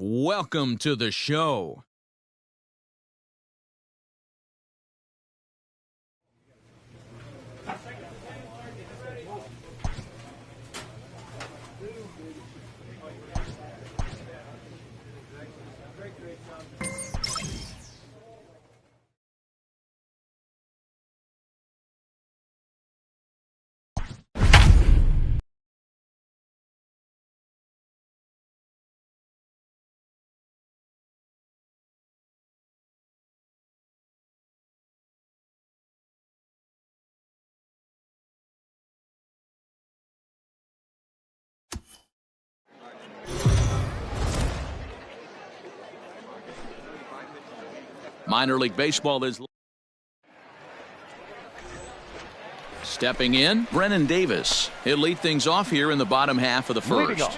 Welcome to the show. Minor League Baseball is stepping in. Brennan Davis. He'll lead things off here in the bottom half of the first.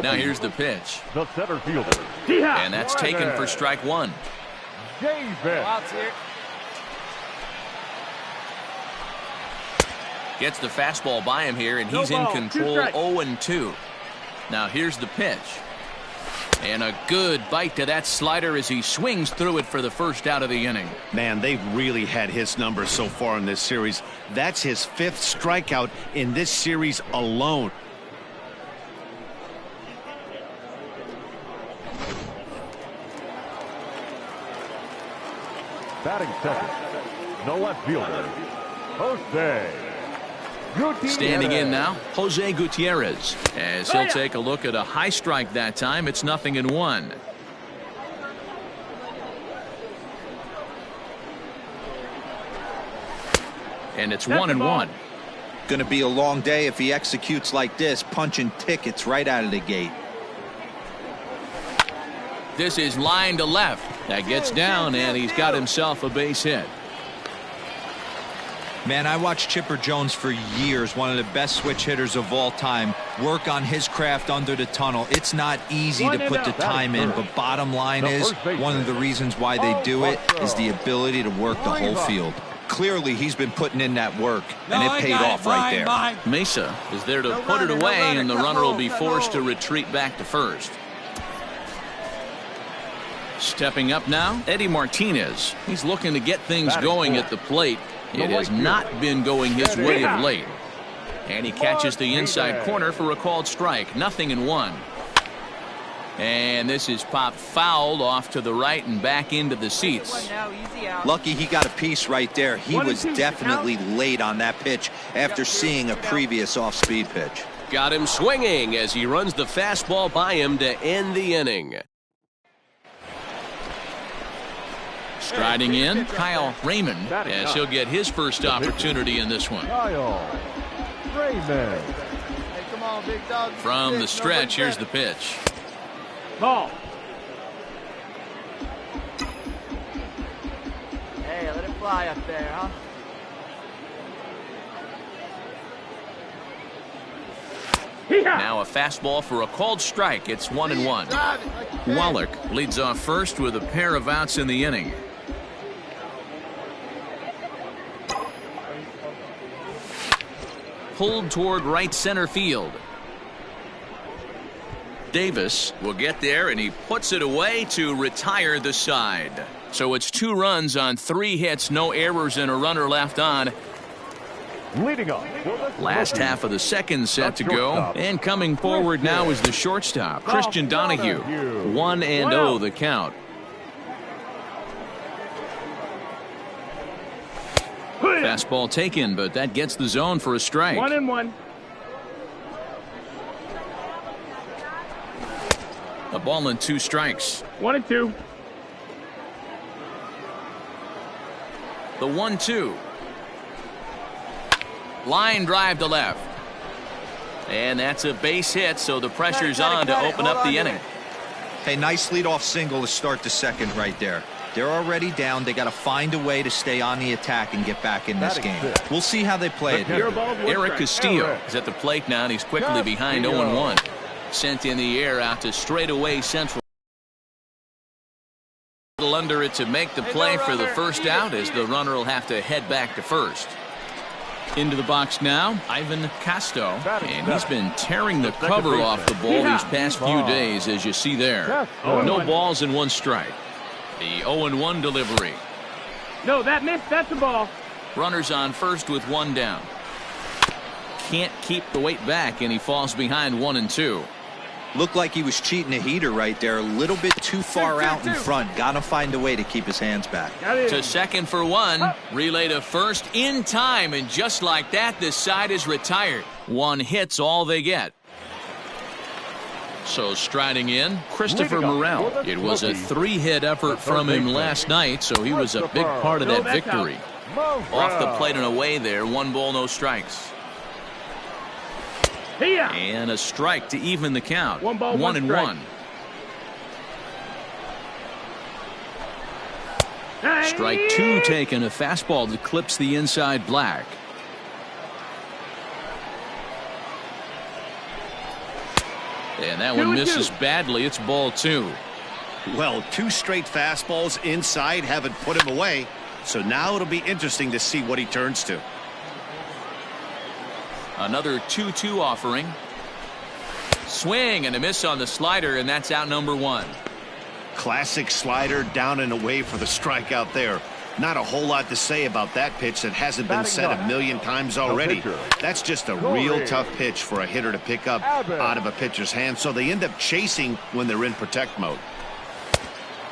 Now here's the pitch. The center fielder. And that's taken for strike one. Gets the fastball by him here, and he's in control. 0-2. Now here's the pitch. And a good bite to that slider as he swings through it for the first out of the inning. Man, they've really had his numbers so far in this series. That's his 5th strikeout in this series alone. Batting second, the left fielder, Jose. Standing in now, Jose Gutierrez, as he'll take a look at a high strike that time. It's 0-1. And it's 1-1. Going to be a long day if he executes like this, punching tickets right out of the gate. This is line to left. That gets down, and he's got himself a base hit. Man, I watched Chipper Jones for years, one of the best switch hitters of all time, work on his craft under the tunnel. It's not easy to put the time in, but bottom line is, one of the reasons why they do it is the ability to work the whole field. Clearly, he's been putting in that work, and it paid off right there. Mesa is there to put it away, and the runner will be forced to retreat back to first. Stepping up now, Eddie Martinez. He's looking to get things going at the plate. It has not been going his way of late. And he catches the inside corner for a called strike. 0-1. And this is popped fouled off to the right and back into the seats. Lucky he got a piece right there. He was definitely late on that pitch after seeing a previous off-speed pitch. Got him swinging as he runs the fastball by him to end the inning. Striding in, Kyle Raymond, as he'll get his first opportunity in this one. Kyle Raymond. From the stretch, here's the pitch. Ball. Hey, let it fly up there, huh? Now a fastball for a called strike. It's 1-1. Wallach leads off first with a pair of outs in the inning. Pulled toward right center field. Davis will get there, and he puts it away to retire the side. So it's 2 runs on 3 hits, no errors, and a runner left on. Leading off. Last half of the second set to go, and coming forward now is the shortstop, Christian Donahue. 1-0 the count. Fastball taken, but that gets the zone for a strike. 1-1. A ball and 2 strikes. 1-2. The 1-2. Line drive to left. And that's a base hit, so the pressure's on to open up the inning. Hey, nice leadoff single to start the second right there. They're already down. They got to find a way to stay on the attack and get back in this game. We'll see how they play it here. Eric Castillo is at the plate now, and he's quickly behind 0-1. Sent in the air out to straightaway central. A little under it to make the play for the first out, as the runner will have to head back to first. Into the box now, Ivan Casto, and he's been tearing the cover off the ball these past few days, as you see there. No balls and 1 strike. The 0-1 delivery. No, that missed. That's a ball. Runners on first with 1 down. Can't keep the weight back, and he falls behind 1-2. Looked like he was cheating a heater right there. A little bit too far out in front. Got to find a way to keep his hands back. To second for 1. Relay to first in time, and just like that, this side is retired. 1 hit's all they get. So striding in, Christopher Morel. It was a 3-hit effort from him last night, so he was a big part of that victory. Off the plate and away there, 1 ball, no strikes. And a strike to even the count. 1-1. Strike 2 taken, a fastball that clips the inside black. And that one misses badly. It's ball 2. Well, 2 straight fastballs inside haven't put him away. So now it'll be interesting to see what he turns to. Another 2-2 offering. Swing and a miss on the slider, and that's out number 1. Classic slider, down and away for the strikeout there. Not a whole lot to say about that pitch that hasn't been said a million times already. That's just a real tough pitch for a hitter to pick up out of a pitcher's hand, so they end up chasing when they're in protect mode.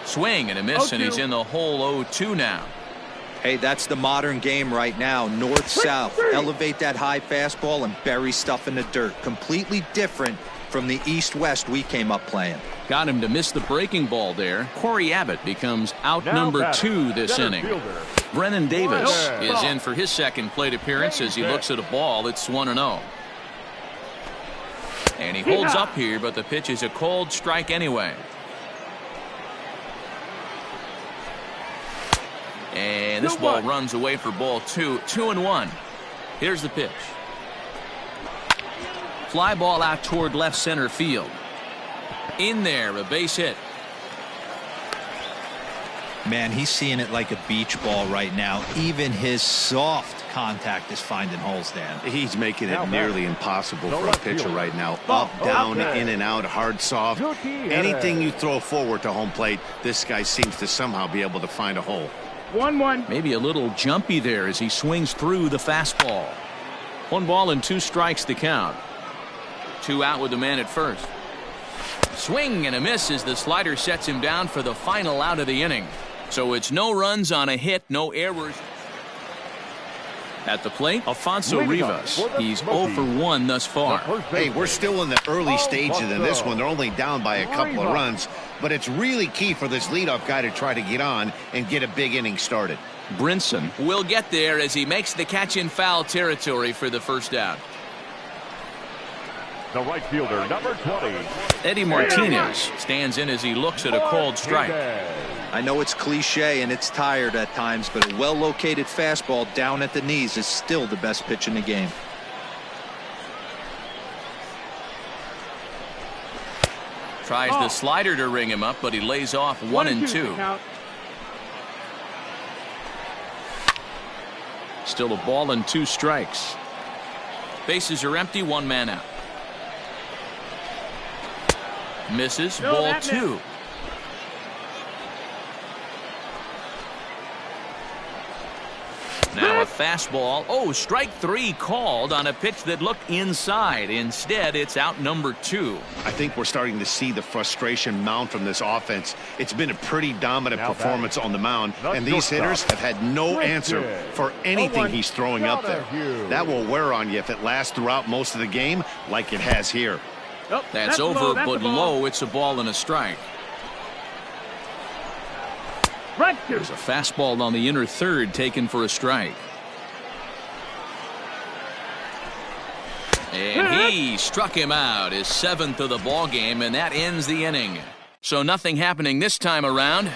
Swing and a miss, and he's in the hole 0-2 now. Hey, that's the modern game right now. North-south. Elevate that high fastball and bury stuff in the dirt. Completely different from the east-west we came up playing. Got him to miss the breaking ball there. Corey Abbott becomes out number 2 this inning. Brennan Davis is in for his second plate appearance as he looks at a ball that's 1-0. And he holds up here, but the pitch is a cold strike anyway. And this ball runs away for ball 2. 2-1. Here's the pitch. Fly ball out toward left center field. In there, a base hit. Man, he's seeing it like a beach ball right now. Even his soft contact is finding holes, Dan. He's making it nearly impossible for a pitcher right now. Up, down, in and out, hard, soft. Anything you throw forward to home plate, this guy seems to somehow be able to find a hole. 1-1. Maybe a little jumpy there as he swings through the fastball. 1 ball and 2 strikes to count. 2 out with the man at first. Swing and a miss as the slider sets him down for the final out of the inning. So it's no runs on a hit, no errors. At the plate, Alfonso Rivas. He's 0 for 1 thus far. Hey, we're still in the early stages in this one. They're only down by a couple of runs, but it's really key for this leadoff guy to try to get on and get a big inning started. Brinson will get there as he makes the catch in foul territory for the first out. The right fielder, number 20. Eddie Martinez stands in as he looks at a called strike. I know it's cliche and it's tired at times, but a well-located fastball down at the knees is still the best pitch in the game. Tries the slider to ring him up, but he lays off 1-2. Still a ball and 2 strikes. Bases are empty, 1 man out. Misses, ball 2. Now a fastball. Oh, strike 3 called on a pitch that looked inside. Instead, it's out number 2. I think we're starting to see the frustration mount from this offense. It's been a pretty dominant performance on the mound, and these hitters have had no answer for anything he's throwing up there. That will wear on you if it lasts throughout most of the game like it has here. That's over, but low. It's a ball and a strike. There's a fastball on the inner third taken for a strike. And he struck him out, his 7th of the ball game, and that ends the inning. So nothing happening this time around.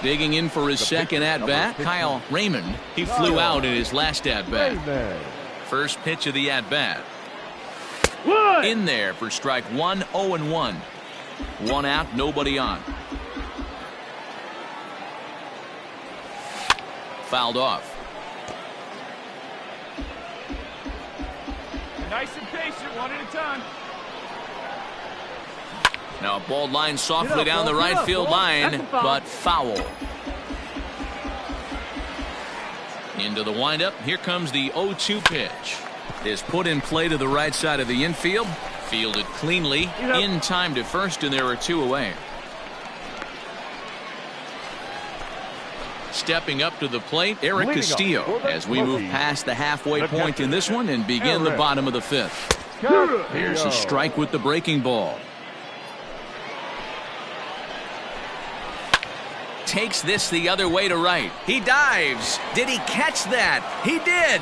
Digging in for his second at-bat, Kyle Raymond. He flew out in his last at-bat. First pitch of the at-bat. In there for strike 1, 0-1. 1 out, nobody on. Fouled off. Nice and patient, one at a time. Now a ball lined softly down the right field line, but foul. Into the windup. Here comes the 0-2 pitch. Is put in play to the right side of the infield. Fielded cleanly in time to first, and there are two away. Stepping up to the plate, Eric Castillo, as we move past the halfway point in this one and begin the bottom of the fifth. Here's a strike with the breaking ball. Takes this the other way to right. He dives. Did he catch that? He did.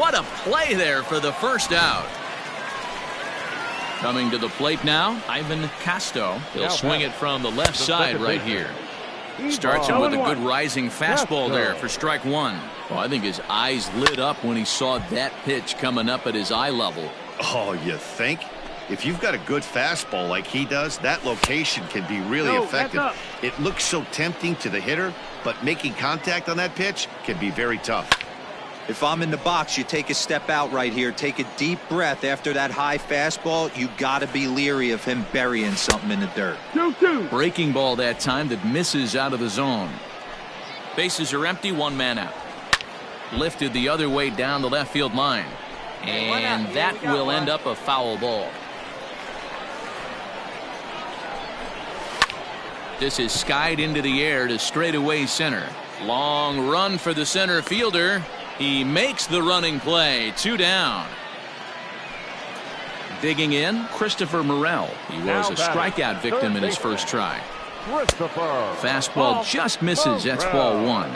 What a play there for the first out. Coming to the plate now, Ivan Casto. He'll swing it from the left side right here. Starts him with a good rising fastball there for strike one. Well, I think his eyes lit up when he saw that pitch coming up at his eye level. Oh, you think? If you've got a good fastball like he does, that location can be really effective. It looks so tempting to the hitter, but making contact on that pitch can be very tough. If I'm in the box, you take a step out right here. Take a deep breath after that high fastball. You got to be leery of him burying something in the dirt. 2-2. Breaking ball that time that misses out of the zone. Bases are empty, one man out. Lifted the other way down the left field line. And that will end up a foul ball. This is skied into the air to straightaway center. Long run for the center fielder. He makes the running play. 2 down. Digging in, Christopher Morel. He was a strikeout victim in his first try. Fastball just misses. That's ball one.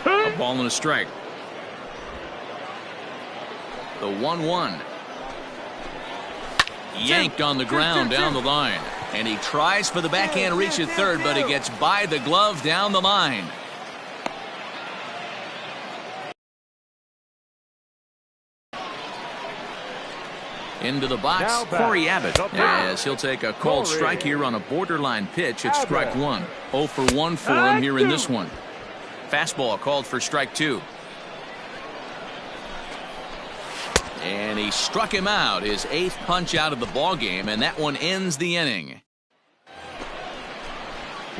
A ball and a strike. The 1-1. Yanked on the ground down the line. And he tries for the backhand reach at third, but he gets by the glove down the line. Into the box, Corey Abbott, as he'll take a called strike here on a borderline pitch at strike one. 0 for 1 for him here in this one. Fastball called for strike two. And he struck him out, his 8th punch out of the ball game, and that one ends the inning.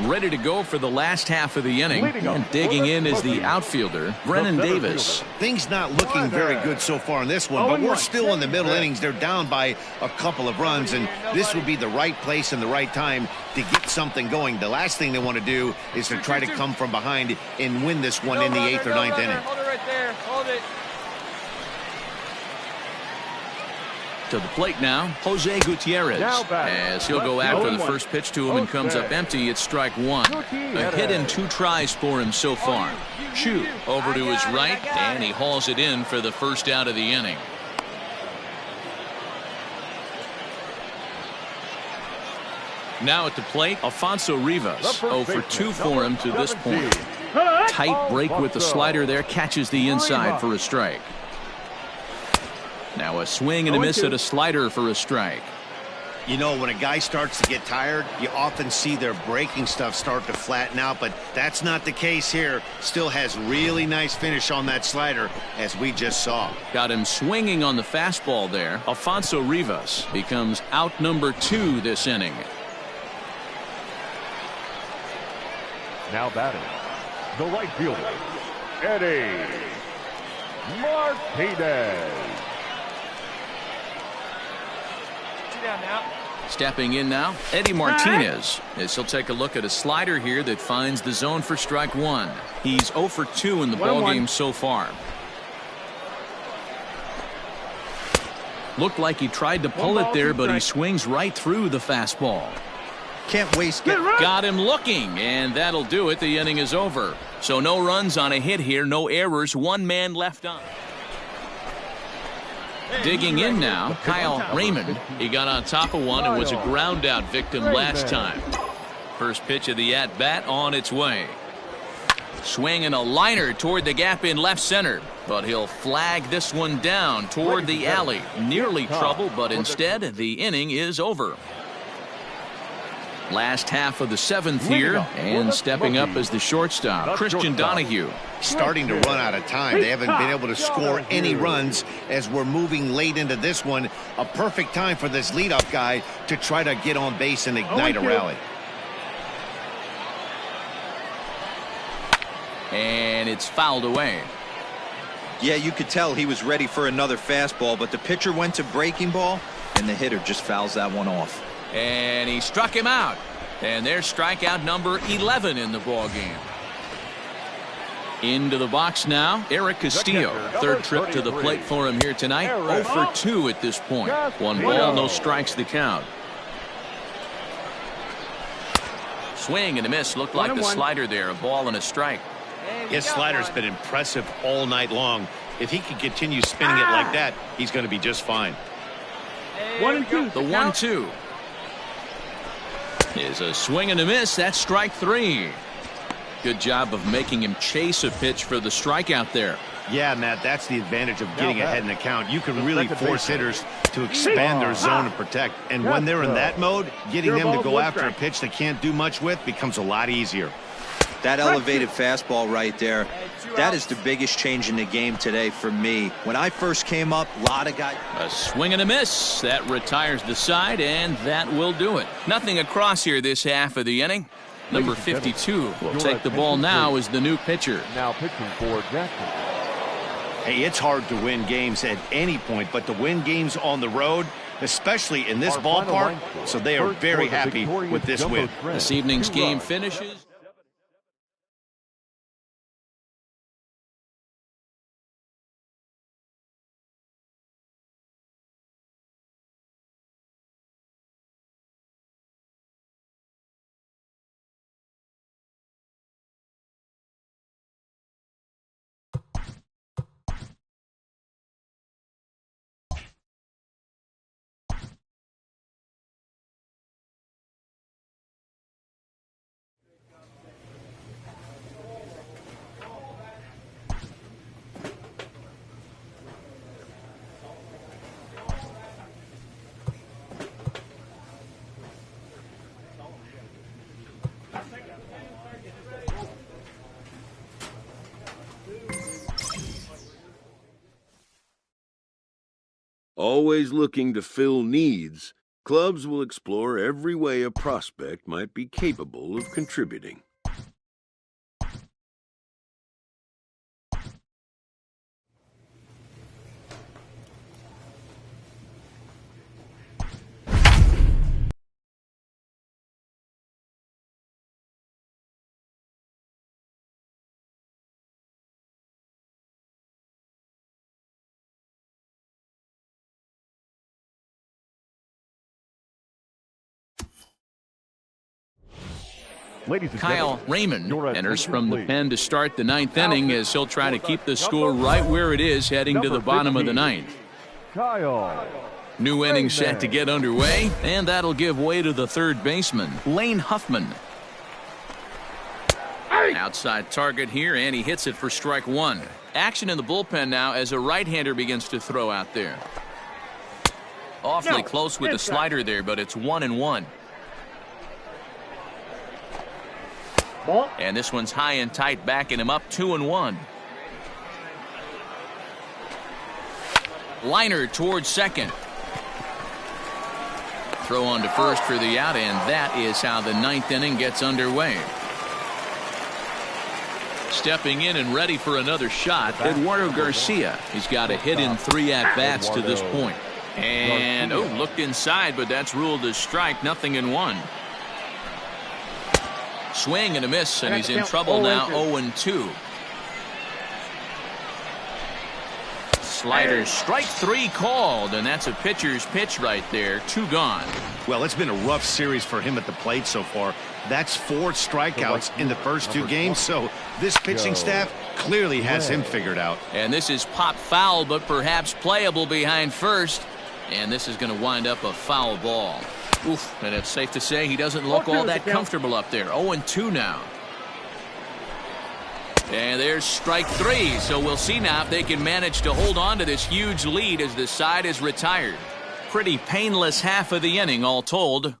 Ready to go for the last half of the inning, and digging in is the outfielder, Brennan Davis. Things not looking very good so far in this one, but we're still in the middle innings. They're down by a couple of runs, and this would be the right place and the right time to get something going. The last thing they want to do is to try to come from behind and win this one in the 8th or 9th inning. Hold it right there. Hold it. To the plate now, Jose Gutierrez, as he'll go after the first pitch to him and comes up empty. It's strike one. A hit in 2 tries for him so far. Chu over to his right, and he hauls it in for the first out of the inning. Now at the plate, Alfonso Rivas. 0 for 2 for him to this point. Tight break with the slider there, catches the inside for a strike. Now a swing and a miss at a slider for a strike. You know, when a guy starts to get tired, you often see their breaking stuff start to flatten out, but that's not the case here. Still has really nice finish on that slider, as we just saw. Got him swinging on the fastball there. Alfonso Rivas becomes out number 2 this inning. Now batting, the right fielder, Eddie Martinez. Now. Stepping in now, Eddie Martinez, as he'll take a look at a slider here that finds the zone for strike one. He's 0 for 2 in the ballgame so far. Looked like he tried to pull it there, but he swings right through the fastball. Can't waste it. Got him looking, and that'll do it. The inning is over. So no runs on a hit here, no errors, 1 man left on. Digging in now, Kyle Raymond. He got on top of one and was a ground out victim last time. First pitch of the at-bat on its way. Swinging a liner toward the gap in left center, but he'll flag this one down toward the alley. Nearly trouble, but instead the inning is over. Last half of the seventh here, and stepping up as the shortstop, Christian Donahue. Starting to run out of time. They haven't been able to score any runs as we're moving late into this one. A perfect time for this leadoff guy to try to get on base and ignite a rally. And it's fouled away. Yeah, you could tell he was ready for another fastball, but the pitcher went to breaking ball, and the hitter just fouls that one off. And he struck him out. And there's strikeout number 11 in the ball game. Into the box now, Eric Castillo. Third trip to the plate for him here tonight. 0 for 2 at this point. 1 ball, no strikes the count. Swing and a miss. Looked like the slider there. A ball and a strike. His slider's been impressive all night long. If he can continue spinning it like that, he's going to be just fine. 1-2. The 1-2 is a swing and a miss. That's strike 3. Good job of making him chase a pitch for the strikeout there. Yeah, Matt, that's the advantage of getting ahead in the count. You can really force hitters to expand their zone and protect. And when they're in that mode, getting them to go after a pitch they can't do much with becomes a lot easier. That elevated fastball right there, that is the biggest change in the game today for me. When I first came up, a lot of guys. A swing and a miss. That retires the side, and that will do it. Nothing across here this half of the inning. Number 52 will take the ball now as the new pitcher. Now pitching for Jackson. Hey, it's hard to win games at any point, but to win games on the road, especially in this ballpark, so they are very happy with this win. This evening's game finishes. Always looking to fill needs, clubs will explore every way a prospect might be capable of contributing. Kyle Raymond enters from the pen to start the ninth inning as he'll try to keep the score right where it is heading to the bottom of the ninth. Kyle. New inning set to get underway, and that'll give way to the third baseman, Lane Huffman. Outside target here, and he hits it for strike 1. Action in the bullpen now as a right-hander begins to throw out there. Awfully close with the slider there, but it's 1-1. And this one's high and tight, backing him up 2-1. Liner towards second. Throw on to first for the out, and that is how the ninth inning gets underway. Stepping in and ready for another shot, Eduardo Garcia. He's got a hit in 3 at-bats to this point. And, looked inside, but that's ruled as strike, 0-1. Swing and a miss, and he's in trouble now, 0-2. Slider, strike 3 called, and that's a pitcher's pitch right there. 2 gone. Well, it's been a rough series for him at the plate so far. That's 4 strikeouts in the first 2 games, so this pitching staff clearly has him figured out. And this is pop foul, but perhaps playable behind first. And this is going to wind up a foul ball. Oof, and it's safe to say he doesn't look all that comfortable up there. 0-2 now. And there's strike 3, so we'll see now if they can manage to hold on to this huge lead as the side is retired. Pretty painless half of the inning all told.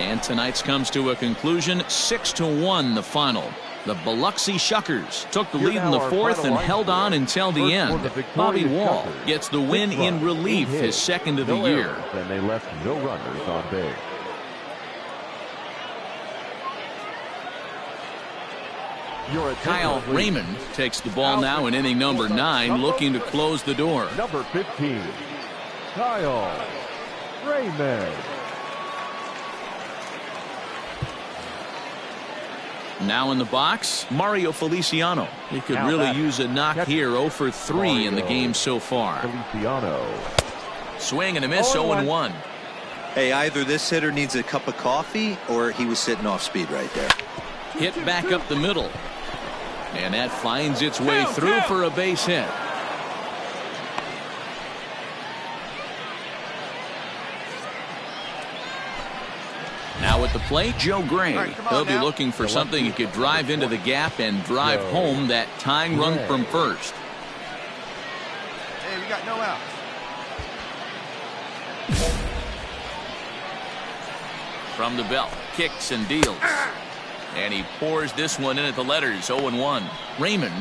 And tonight's comes to a conclusion, 6-1 the final. The Biloxi Shuckers took the lead in the fourth and held on until the end. Bobby Wall gets the win in relief, his second of the year. And they left no runners on base. Kyle Raymond takes the ball now in inning number 9, looking to close the door. Number 15, Kyle Raymond. Now in the box, Mario Feliciano. He could really use a knock here. 0 for 3 in the game so far. Feliciano. Swing and a miss, 0-1. Hey, either this hitter needs a cup of coffee or he was sitting off speed right there. Hit back up the middle. And that finds its way through for a base hit. Now at the plate, Joe Gray. He'll be looking for something he could drive into the gap and drive home that tying run from first. Hey, we got no outs. From the belt, kicks and deals. And he pours this one in at the letters, 0-1. Raymond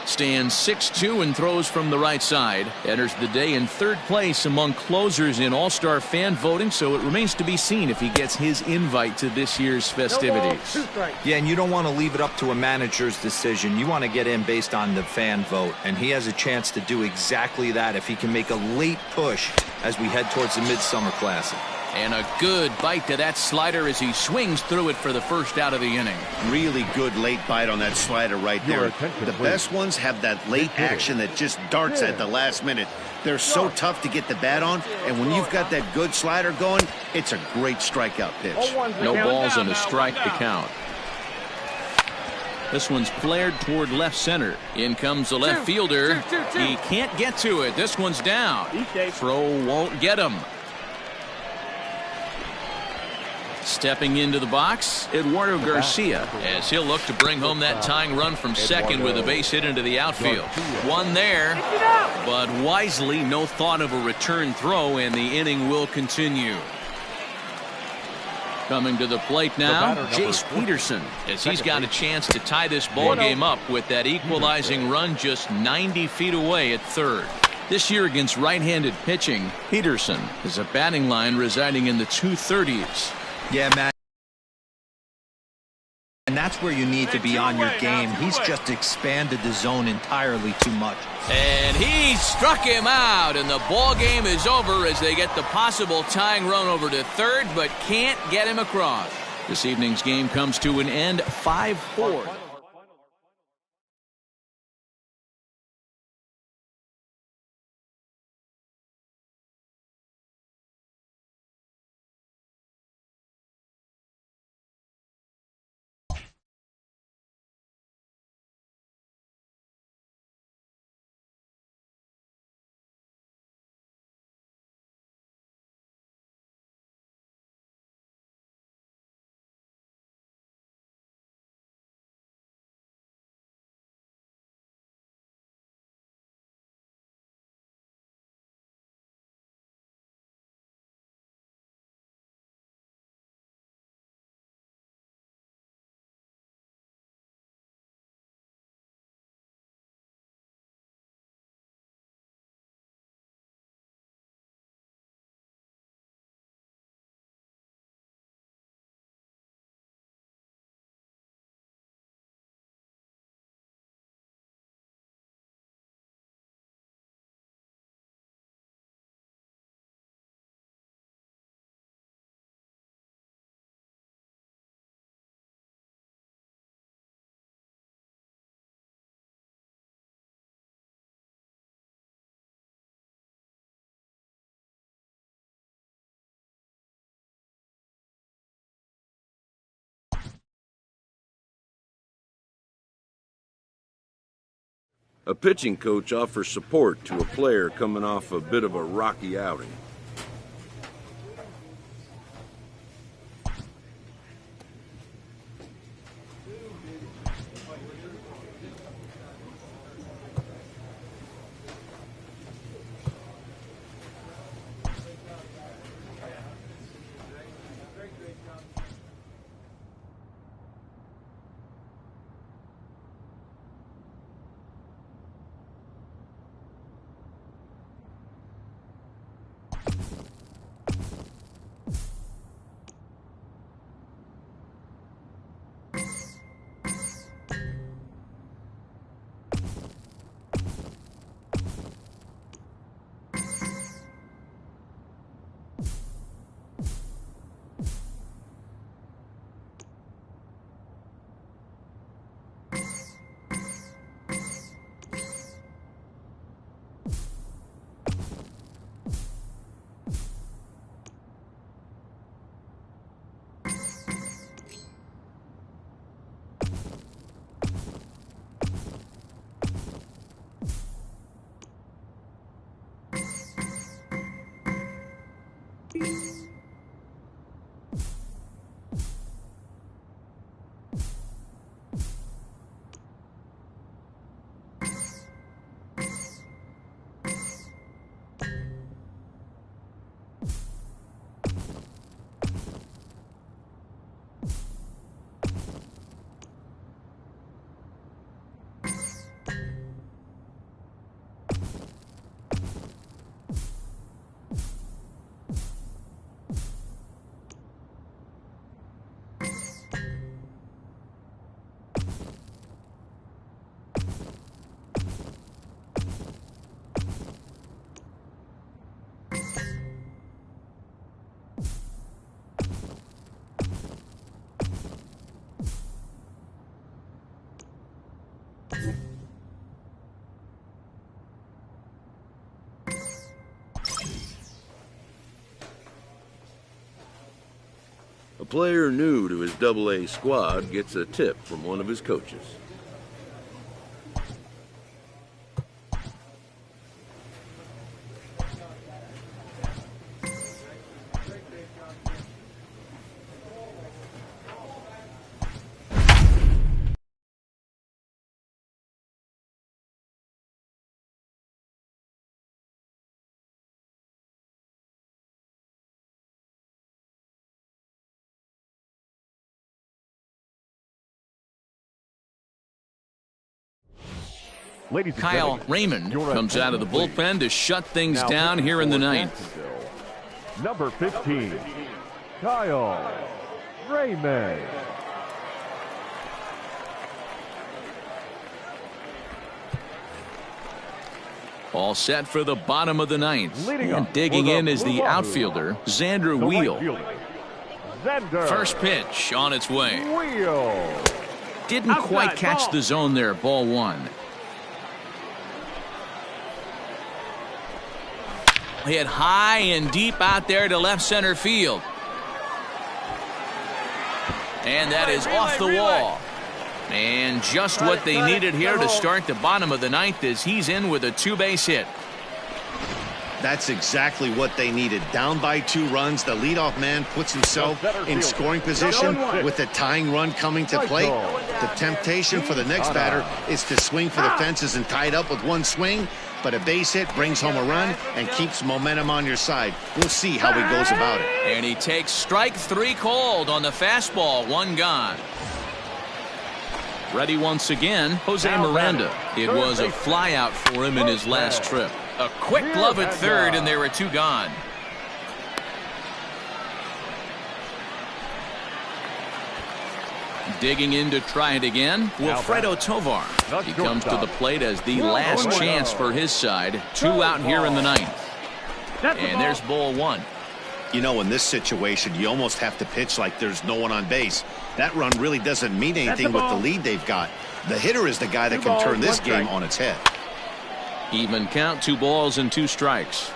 stands 6-2 and throws from the right side. Enters the day in third place among closers in All-Star fan voting, so it remains to be seen if he gets his invite to this year's festivities. Yeah, and you don't want to leave it up to a manager's decision. You want to get in based on the fan vote, and he has a chance to do exactly that if he can make a late push as we head towards the Midsummer Classic. And a good bite to that slider as he swings through it for the first out of the inning. Really good late bite on that slider right there. The best ones have that late action that just darts at the last minute. They're so tough to get the bat on, and when you've got that good slider going, it's a great strikeout pitch. No balls and a strike to count. This one's flared toward left center. In comes the left fielder. He can't get to it. This one's down. Throw won't get him. Stepping into the box, Eduardo Garcia, as he'll look to bring home that tying run from second with a base hit into the outfield. One there, but wisely, no thought of a return throw, and the inning will continue. Coming to the plate now, Jace Peterson, as he's got a chance to tie this ball game up with that equalizing run just 90 feet away at third. This year against right-handed pitching, Peterson is a batting line residing in the 230s. Yeah, man. And that's where you need to be on your game. He's just expanded the zone entirely too much. And he struck him out, and the ball game is over as they get the possible tying run over to third, but can't get him across. This evening's game comes to an end, 5-4. A pitching coach offers support to a player coming off a bit of a rocky outing. A player new to his Double-A squad gets a tip from one of his coaches. Ladies and Kyle gentlemen, Raymond your comes out of the attention, bullpen to shut things Now down pitching here in the for ninth. Jacksonville, number 15, Kyle Raymond. All set for the bottom of the ninth. Leading And up digging for the in is the Blue outfielder, Xander The right Wheel. fielder, Xander First pitch on its way. Wheel. Didn't Outside, quite catch ball. the zone there. Ball one. Hit high and deep out there to left center field. And that is off the wall. And just what they needed here to start the bottom of the ninth as he's in with a two-base hit. That's exactly what they needed. Down by 2 runs, the leadoff man puts himself in scoring position with the tying run coming to plate. The temptation for the next batter is to swing for the fences and tie it up with one swing, but a base hit brings home a run and keeps momentum on your side. We'll see how he goes about it. And he takes strike 3 called on the fastball. 1 gone. Ready once again, Jose Miranda. It was a flyout for him in his last trip. A quick glove at third, and there were 2 gone. Digging in to try it again, Wilfredo Tovar. He comes to the plate as the last chance for his side. 2 out here in the ninth. And there's ball 1. You know, in this situation, you almost have to pitch like there's no one on base. That run really doesn't mean anything with the lead they've got. The hitter is the guy that can turn this game on its head. Even count, 2 balls and 2 strikes.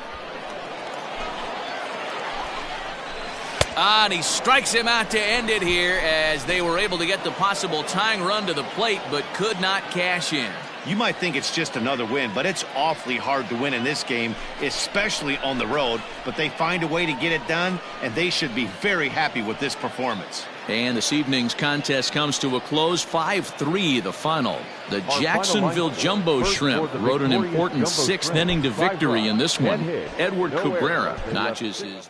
And he strikes him out to end it here as they were able to get the possible tying run to the plate but could not cash in. You might think it's just another win, but it's awfully hard to win in this game, especially on the road. But they find a way to get it done, and they should be very happy with this performance. And this evening's contest comes to a close, 5-3 the final. The Jacksonville Jumbo Shrimp rode an important 6th inning to victory in this one. Edward Cabrera notches his...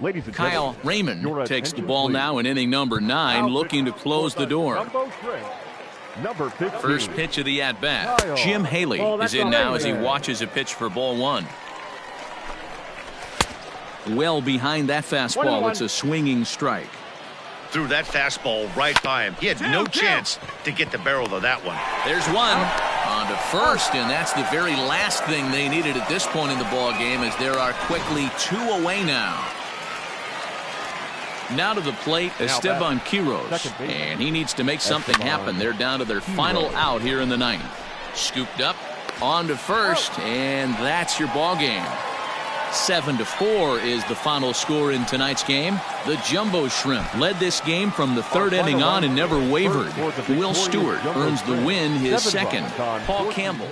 Ladies and Kyle gentlemen, Raymond your takes the attention, ball please. now in inning number 9, looking to close the door. Jumbo Shrimp, number 15, First pitch of the at-bat. Kyle. Jim Haley that's is in all now right as he there. watches a pitch for ball 1. Well behind that fastball, 21. it's a swinging strike. Threw that fastball right by him. He had no chance to get the barrel of that one. There's one. On to first, and that's the very last thing they needed at this point in the ball game, as there are quickly 2 away now. Now to the plate, Esteban Quiroz, and he needs to make something happen. They're down to their final out here in the 9th. Scooped up, on to first, and that's your ball game. 7-4 is the final score in tonight's game. The Jumbo Shrimp led this game from the 3rd inning on and never wavered. Will Stewart earns the win, his second. Paul Campbell.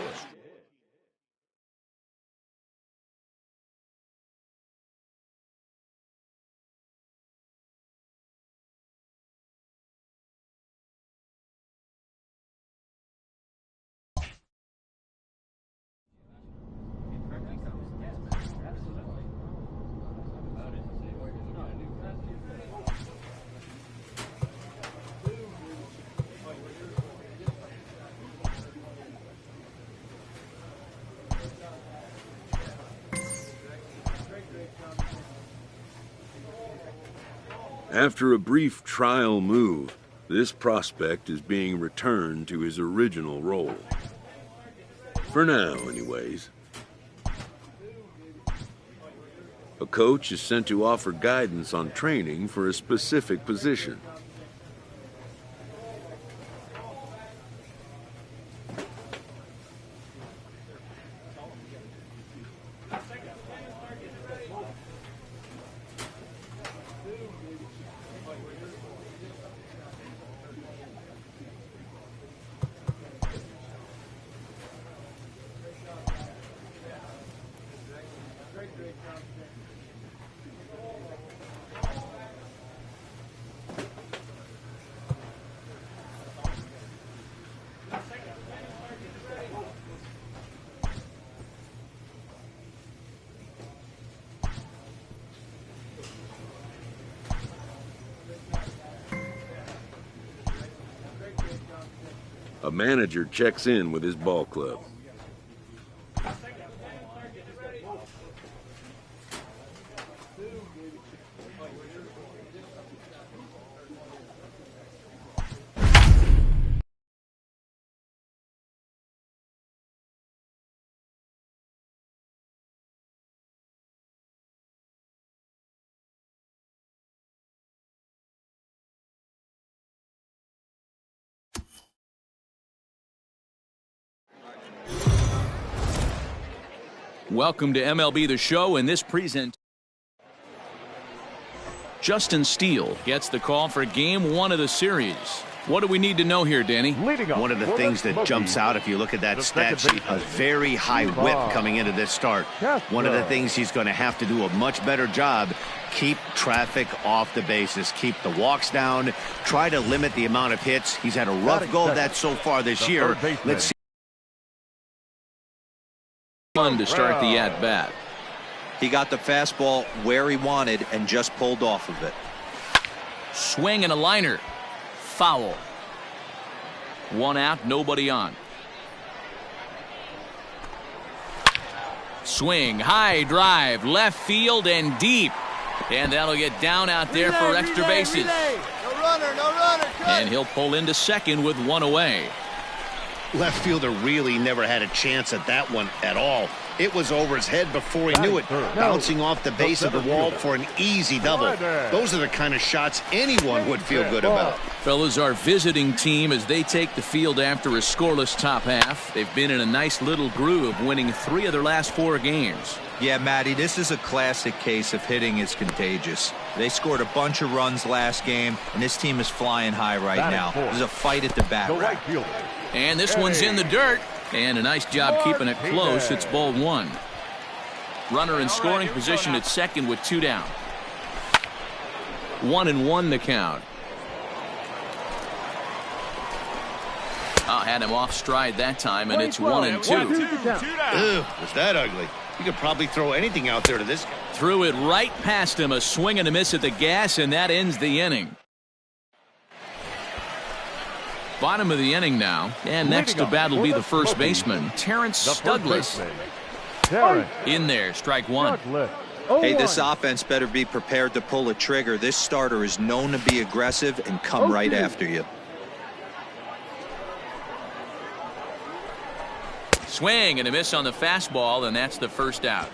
After a brief trial move, this prospect is being returned to his original role. For now, anyways. A coach is sent to offer guidance on training for a specific position. A manager checks in with his ball club. Welcome to MLB The Show. In this Justin Steele gets the call for game 1 of the series. What do we need to know here, Danny? One of the things that jumps out if you look at that stat sheet, a very high whip coming into this start. One of the things he's going to have to do a much better job, keep traffic off the bases, keep the walks down, try to limit the amount of hits. He's had a rough go of that so far this year. Let's see. Fun to start the at-bat. He got the fastball where he wanted and just pulled off of it. Swing and a liner. Foul. 1 out, nobody on. Swing, high drive, left field and deep. And that'll get down out there for extra bases. No runner, And he'll pull into second with 1 away. Left fielder really never had a chance at that one at all. It was over his head before he knew it, bouncing off the base of the wall for an easy double. Those are the kind of shots anyone would feel good about. Fellas, our visiting team as they take the field after a scoreless top half. They've been in a nice little groove, winning 3 of their last 4 games. Yeah, Matty, this is a classic case of hitting is contagious. They scored a bunch of runs last game, and this team is flying high right now. There's a fight at the bat rack. And this one's in the dirt. And a nice job keeping it close. It's ball 1. Runner in scoring position at second with 2 down. 1-1 the count. Had him off stride that time, and it's 1-2. Ew, was that ugly? You could probably throw anything out there to this guy. Threw it right past him. A swing and a miss at the gas, and that ends the inning. Bottom of the inning now, and next to bat will be the first baseman, Terrence Douglas. In there, strike 1. Hey, this offense better be prepared to pull a trigger. This starter is known to be aggressive and come right after you. swing and a miss on the fastball, and that's the first out.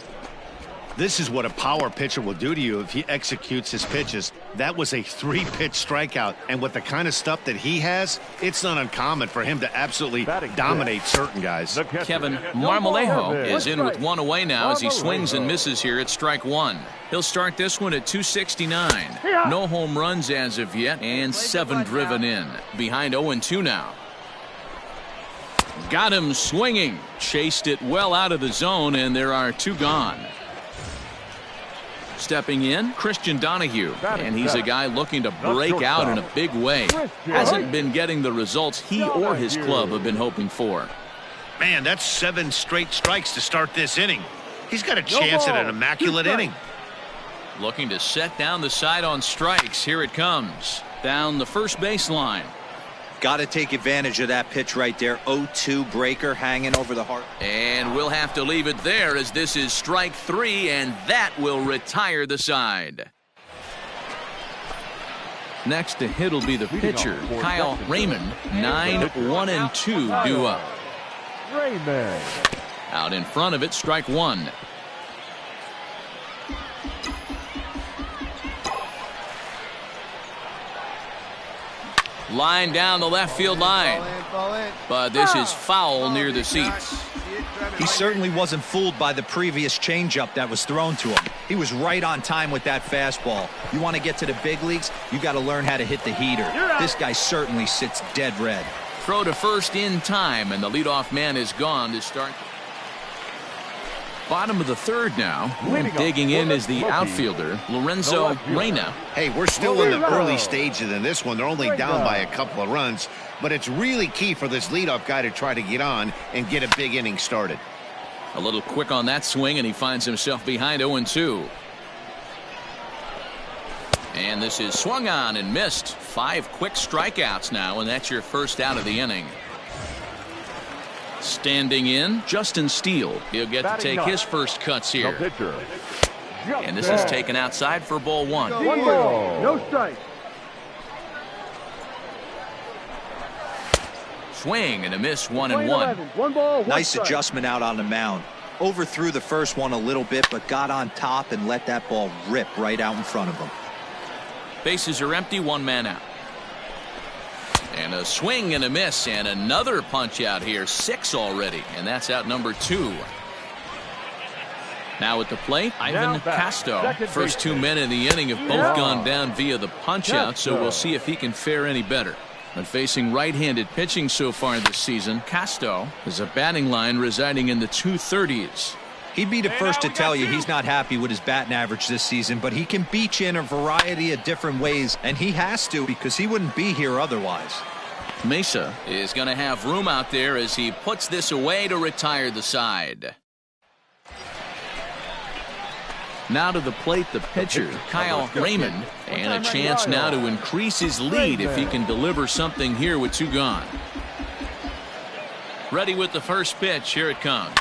This is what a power pitcher will do to you if he executes his pitches. That was a 3-pitch strikeout, and with the kind of stuff that he has, it's not uncommon for him to absolutely dominate certain guys. Kevin Marmolejo is in with one away now as he swings and misses here at strike one. He'll start this one at 269. No home runs as of yet, and 7 driven in. Behind 0-2 now. Got him swinging. Chased it well out of the zone, and there are 2 gone. Stepping in, Christian Donahue, and he's a guy looking to break out in a big way. Hasn't been getting the results he or his club have been hoping for. Man, that's 7 straight strikes to start this inning. He's got a chance at an immaculate inning. Looking to set down the side on strikes. Here it comes. Down the first baseline. Got to take advantage of that pitch right there. 0-2 breaker hanging over the heart. And we'll have to leave it there as this is strike 3, and that will retire the side. Next to hit will be the pitcher, Kyle Raymond. 9-1-2 due up. Raymond. Out in front of it, strike 1. Line down the left field line. But this is foul near the seats. He certainly wasn't fooled by the previous changeup that was thrown to him. He was right on time with that fastball. You want to get to the big leagues, you got to learn how to hit the heater. This guy certainly sits dead red. Throw to first in time, and the leadoff man is gone to start. Bottom of the third now. Digging in is the outfielder, Lorenzo Reyna. Hey, we're still in the early stages in this one. They're only down by a couple of runs, but it's really key for this leadoff guy to try to get on and get a big inning started. A little quick on that swing, and he finds himself behind 0-2. And this is swung on and missed. 5 quick strikeouts now, and that's your first out of the inning. Standing in, Justin Steele. He'll get to take his first cuts here. And this is taken outside for ball 1. 1 ball, no strike. Swing and a miss, 1-1. 1 ball, 1 Nice strike. adjustment out on the mound. Overthrew the first one a little bit, but got on top and let that ball rip right out in front of him. Bases are empty, 1 man out. And a swing and a miss, and another punch out here. 6 already, and that's out number 2. Now at the plate, Ivan Casto. First 2 men in the inning have both gone down via the punch out, so we'll see if he can fare any better. But facing right-handed pitching so far this season, Casto has a batting line residing in the 230s. He'd be the first to tell you he's not happy with his batting average this season, but he can beat you in a variety of different ways, and he has to because he wouldn't be here otherwise. Mesa is going to have room out there as he puts this away to retire the side. Now to the plate, the pitcher, Kyle Raymond, and a chance now to increase his lead if he can deliver something here with 2 gone. Ready with the first pitch. Here it comes.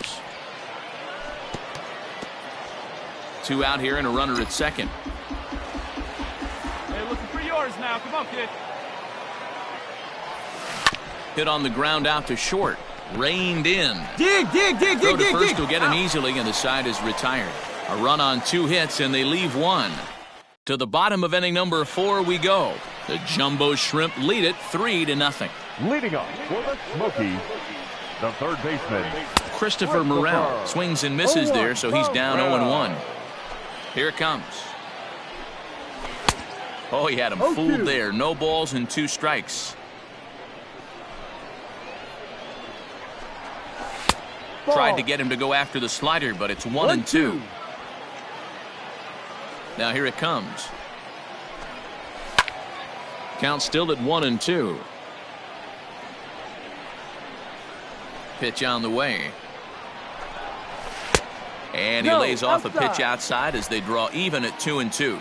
2 out here and a runner at second. Hey, looking for yours now. Come on, kid. Hit on the ground out to short. Reined in. Dig. Throw to first will get him easily, and the side is retired. A run on 2 hits, and they leave 1. To the bottom of inning number 4 we go. The Jumbo Shrimp lead it 3-0. Leading off for the Smokies, the third baseman, Christopher Morel swings and misses there, so he's down 0-1. Here it comes. Oh, he had him fooled there. No balls and 2 strikes. Tried to get him to go after the slider, but it's 1-2. Now here it comes. Count still at 1-2. Pitch on the way. And he lays off a pitch outside as they draw even at 2-2.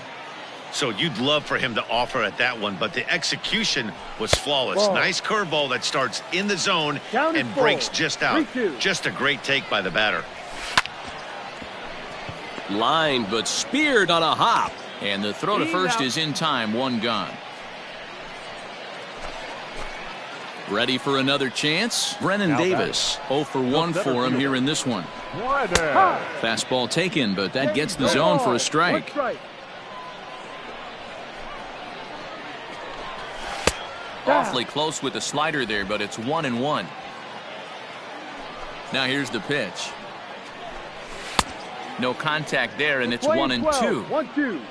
So you'd love for him to offer at that one, but the execution was flawless. Nice curveball that starts in the zone and breaks just out. Just a great take by the batter. Lined but speared on a hop. And the throw to first is in time. 1 gone. Ready for another chance? Brennan Davis, 0 for 1 for him here in this one. Fastball taken, but that gets the zone for a strike. Awfully close with the slider there, but it's 1-1. Now here's the pitch. No contact there, and it's 1-2. 1-2.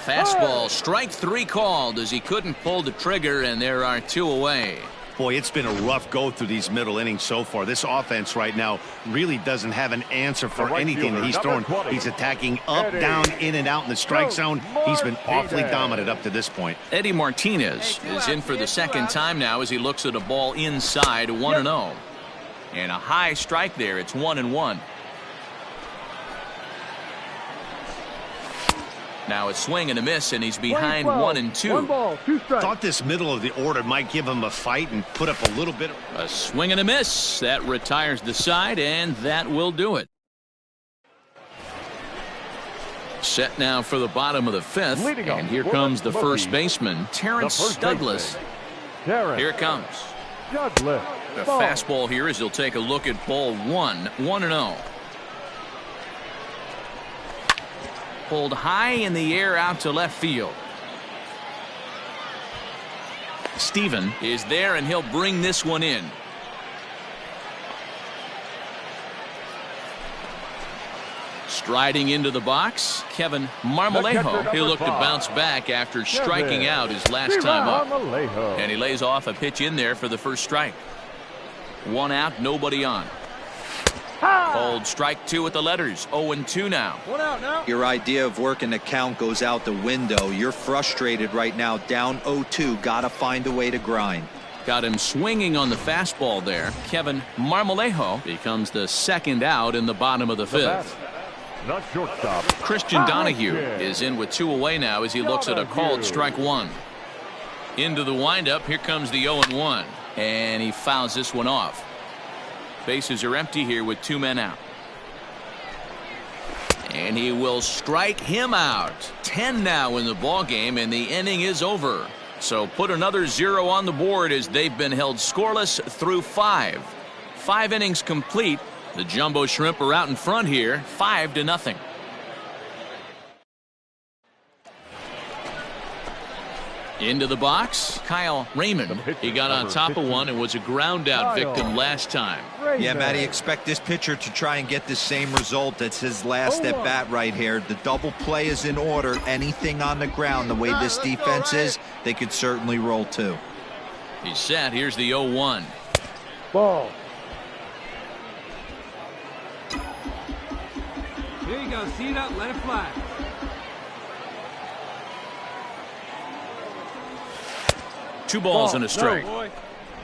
Fastball, strike 3 called as he couldn't pull the trigger, and there are 2 away. Boy, it's been a rough go through these middle innings so far. This offense right now really doesn't have an answer for anything that he's throwing. He's attacking up, down, in and out in the strike zone. He's been awfully dominant up to this point. Eddie Martinez is in for the second time now as he looks at a ball inside, 1-0. And a high strike there. It's 1-1. Now a swing and a miss, and he's behind 1-2. 1 ball, 2 strikes. Thought this middle of the order might give him a fight and put up a little bit. A swing and a miss. That retires the side, and that will do it. Set now for the bottom of the 5th, and here comes the first baseman, Terrence Douglas. Here it comes. Douglas. The fastball here as he'll take a look at ball 1, 1-0. Pulled high in the air out to left field. Steven is there, and he'll bring this one in. Striding into the box, Kevin Marmolejo. He'll look to bounce back after striking out his last time up. And he lays off a pitch in there for the first strike. 1 out, nobody on. Called strike 2 with the letters. 0-2 now. 1 out now. Your idea of working the count goes out the window. You're frustrated right now, down 0-2. Gotta find a way to grind. Got him swinging on the fastball there. Kevin Marmolejo becomes the second out in the bottom of the 5th. Not shortstop. Christian Donahue is in with 2 away now as he looks at a called strike 1. Into the windup. Here comes the 0-1. And he fouls this one off. Bases are empty here with 2 men out. And he will strike him out. 10 now in the ball game, and the inning is over. So put another 0 on the board as they've been held scoreless through 5. 5 innings complete. The Jumbo Shrimp are out in front here, 5-0. Into the box, Kyle Raymond. He got on top of one and was a ground out victim last time. Yeah, Matty, expect this pitcher to try and get the same result. That's his last at bat right here. The double play is in order. Anything on the ground, the way this defense is, they could certainly roll 2. He's set. Here's the 0-1. Ball. Here you go. See that? Let it fly. Two balls and a strike.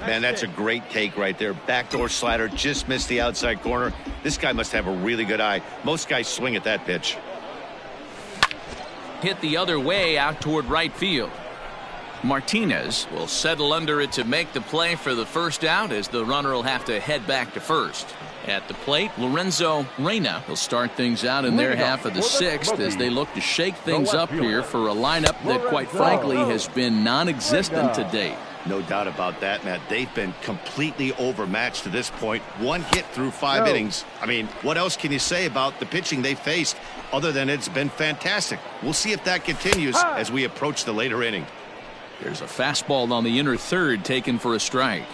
Man, that's a great take right there. Backdoor slider, just missed the outside corner. This guy must have a really good eye. Most guys swing at that pitch. Hit the other way out toward right field. Martinez will settle under it to make the play for the first out as the runner will have to head back to first. At the plate, Lorenzo Reyna will start things out in their half of the 6th as they look to shake things up here for a lineup that, quite frankly, has been non-existent to date. No doubt about that, Matt. They've been completely overmatched to this point. 1 hit through 5 innings. I mean, what else can you say about the pitching they faced other than it's been fantastic? We'll see if that continues as we approach the later inning. There's a fastball on the inner third taken for a strike.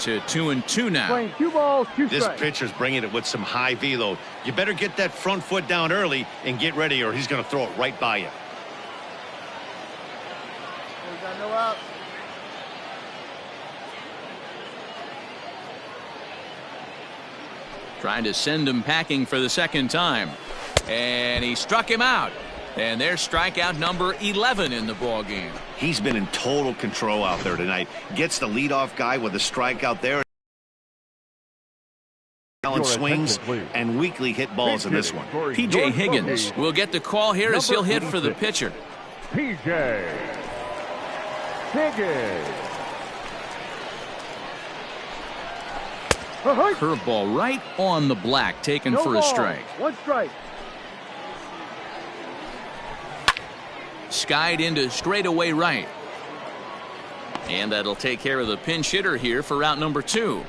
To 2-2 now. Playing 2 balls, 2 strikes. This pitcher's bringing it with some high velo. You better get that front foot down early and get ready, or he's going to throw it right by you. We got no out. Trying to send him packing for the second time. And he struck him out. And there's strikeout number 11 in the ball game. He's been in total control out there tonight. Gets the leadoff guy with a strikeout there. Swings and weakly hit balls in this one. P.J. Higgins will get the call here as he'll hit for the pitcher. P.J. Higgins. Curveball right on the black, taken for a strike. 1 strike. skied into straightaway right. And that'll take care of the pinch hitter here for out number 2.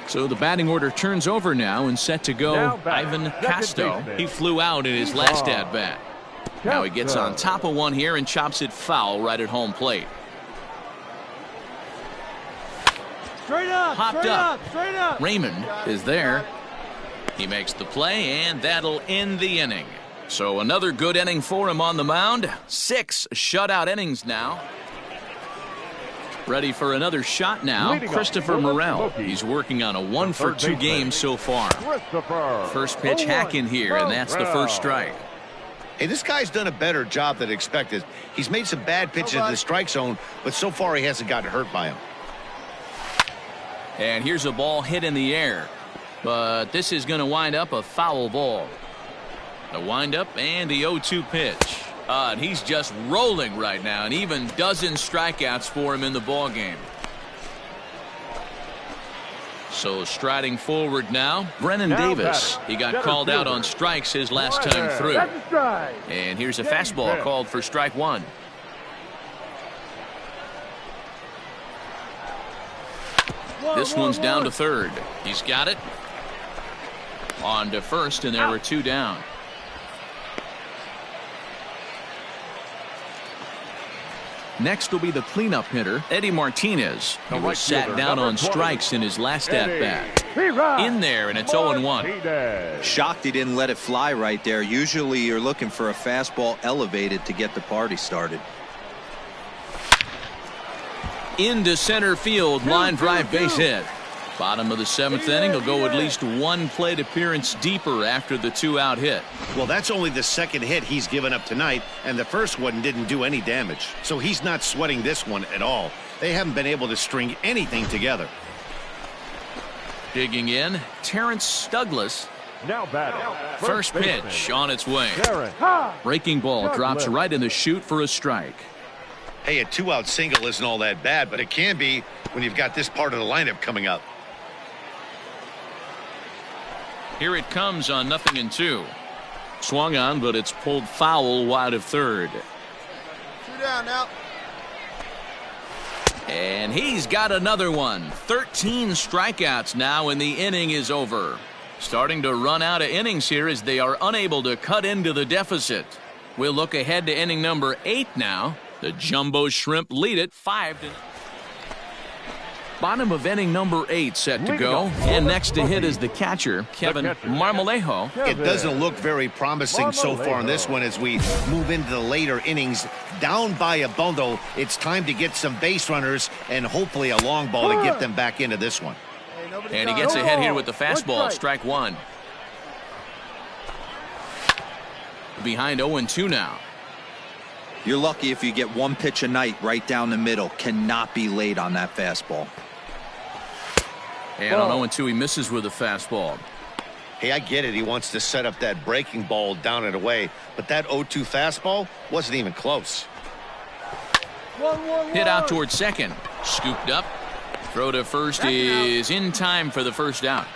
So the batting order turns over now and set to go Ivan Casto. He flew out in his last at-bat. Now he gets on top of one here and chops it foul right at home plate. Straight up, Hopped straight up. up, straight up. Raymond is there. He makes the play, and that'll end the inning. So another good inning for him on the mound. 6 shutout innings now. Ready for another shot now, Christopher Morel. He's working on a 1-for-2 game so far. First pitch hack in here, and that's the first strike. Hey, this guy's done a better job than expected. He's made some bad pitches in the strike zone, but so far he hasn't gotten hurt by them. And here's a ball hit in the air. But this is going to wind up a foul ball. The windup and the 0-2 pitch. And he's just rolling right now, and even dozen strikeouts for him in the ball game. So striding forward now, Brennan Davis. He got called out on strikes his last time through. And here's a fastball called for strike 1. This one's down to third. He's got it. On to first, and there were 2 down. Next will be the cleanup hitter, Eddie Martinez. He was sat down on strikes in his last at-bat. In there, and it's 0-1. Shocked he didn't let it fly right there. Usually you're looking for a fastball elevated to get the party started. Into center field, line drive base hit. Bottom of the 7th inning. He'll go at least 1 plate appearance deeper after the 2-out hit. Well, that's only the second hit he's given up tonight, and the first one didn't do any damage. So he's not sweating this one at all. They haven't been able to string anything together. Digging in, Terrence Douglas. Now batting. First pitch on its way. Breaking ball drops right in the chute for a strike. Hey, a 2-out single isn't all that bad, but it can be when you've got this part of the lineup coming up. Here it comes on 0-2. Swung on, but it's pulled foul wide of third. 2 down now. And he's got another one. 13 strikeouts now, and the inning is over. Starting to run out of innings here as they are unable to cut into the deficit. We'll look ahead to inning number 8 now. The Jumbo Shrimp lead it 5-0. Bottom of inning number 8 set to go. And next to hit is the catcher, Kevin Marmolejo. It doesn't look very promising so far in this one as we move into the later innings. Down by a bundle, it's time to get some base runners and hopefully a long ball to get them back into this one. And he gets ahead here with the fastball, strike 1. Behind 0-2 now. You're lucky if you get 1 pitch a night right down the middle. Cannot be late on that fastball. And on 0-2, he misses with a fastball. Hey, I get it. He wants to set up that breaking ball down and away, but that 0-2 fastball wasn't even close. Hit out towards second. Scooped up. Throw to first is in time for the first out.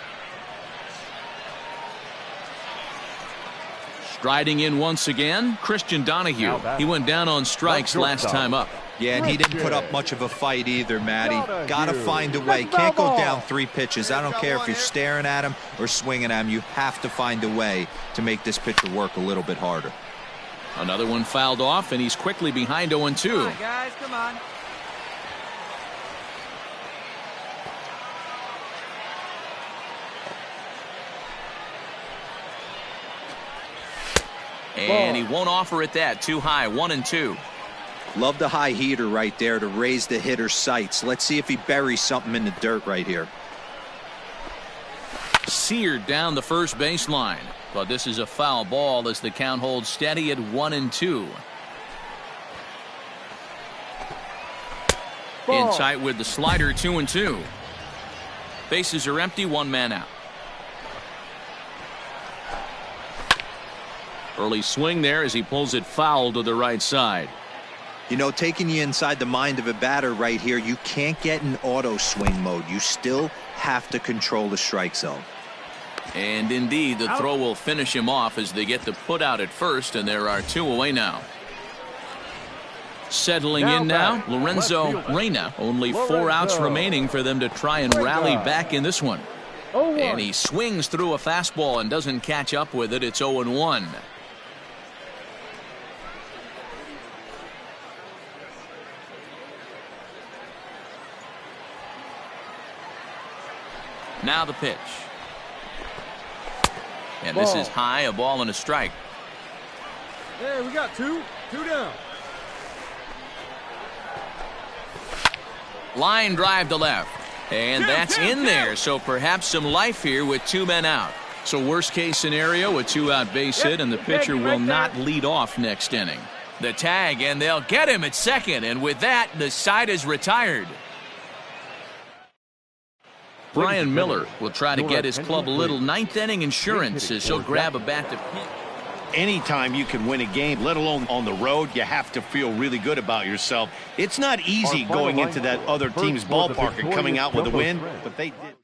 Striding in once again, Christian Donahue. He went down on strikes last time up. Yeah, and he didn't put up much of a fight either, Matty. Got to find a way. Can't go down 3 pitches. I don't care if you're staring at him or swinging at him. You have to find a way to make this pitcher work a little bit harder. Another one fouled off, and he's quickly behind 0-2. Come on, guys, come on. And he won't offer it that. Too high, 1-2. Love the high heater right there to raise the hitter's sights. Let's see if he buries something in the dirt right here. Seared down the first baseline. But this is a foul ball as the count holds steady at 1-2. In tight with the slider, 2-2. Bases are empty, 1 man out. Early swing there as he pulls it foul to the right side. You know, taking you inside the mind of a batter right here, you can't get in auto swing mode. You still have to control the strike zone. And indeed, the throw will finish him off as they get the put out at first, and there are 2 away now. Settling in now, Lorenzo Reyna. Only 4 outs remaining for them to try and rally back in this one. And he swings through a fastball and doesn't catch up with it. It's 0-1. Now the pitch. And this is high, a ball and a strike. Hey, we got 2 down. Line drive to left. And that's in there, so perhaps some life here with 2 men out. So worst case scenario, a 2-out base hit, and the pitcher will not lead off next inning. The tag, and they'll get him at second, and with that, the side is retired. Brian Miller will try to get his club a little ninth-inning insurance as he'll grab a bat to pin. Anytime you can win a game, let alone on the road, you have to feel really good about yourself. It's not easy going into that other team's ballpark and coming out with a win, but they did.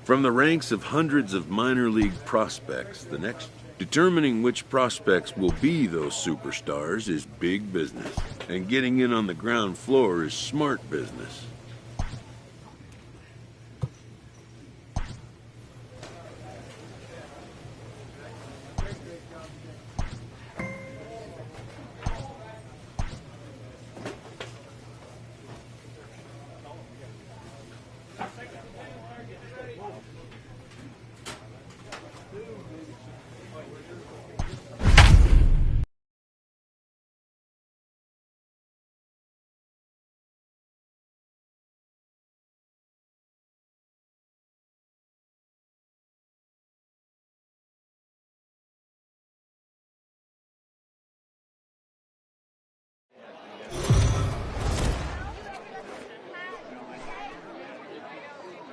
From the ranks of hundreds of minor league prospects, the next determining which prospects will be those superstars is big business, and getting in on the ground floor is smart business.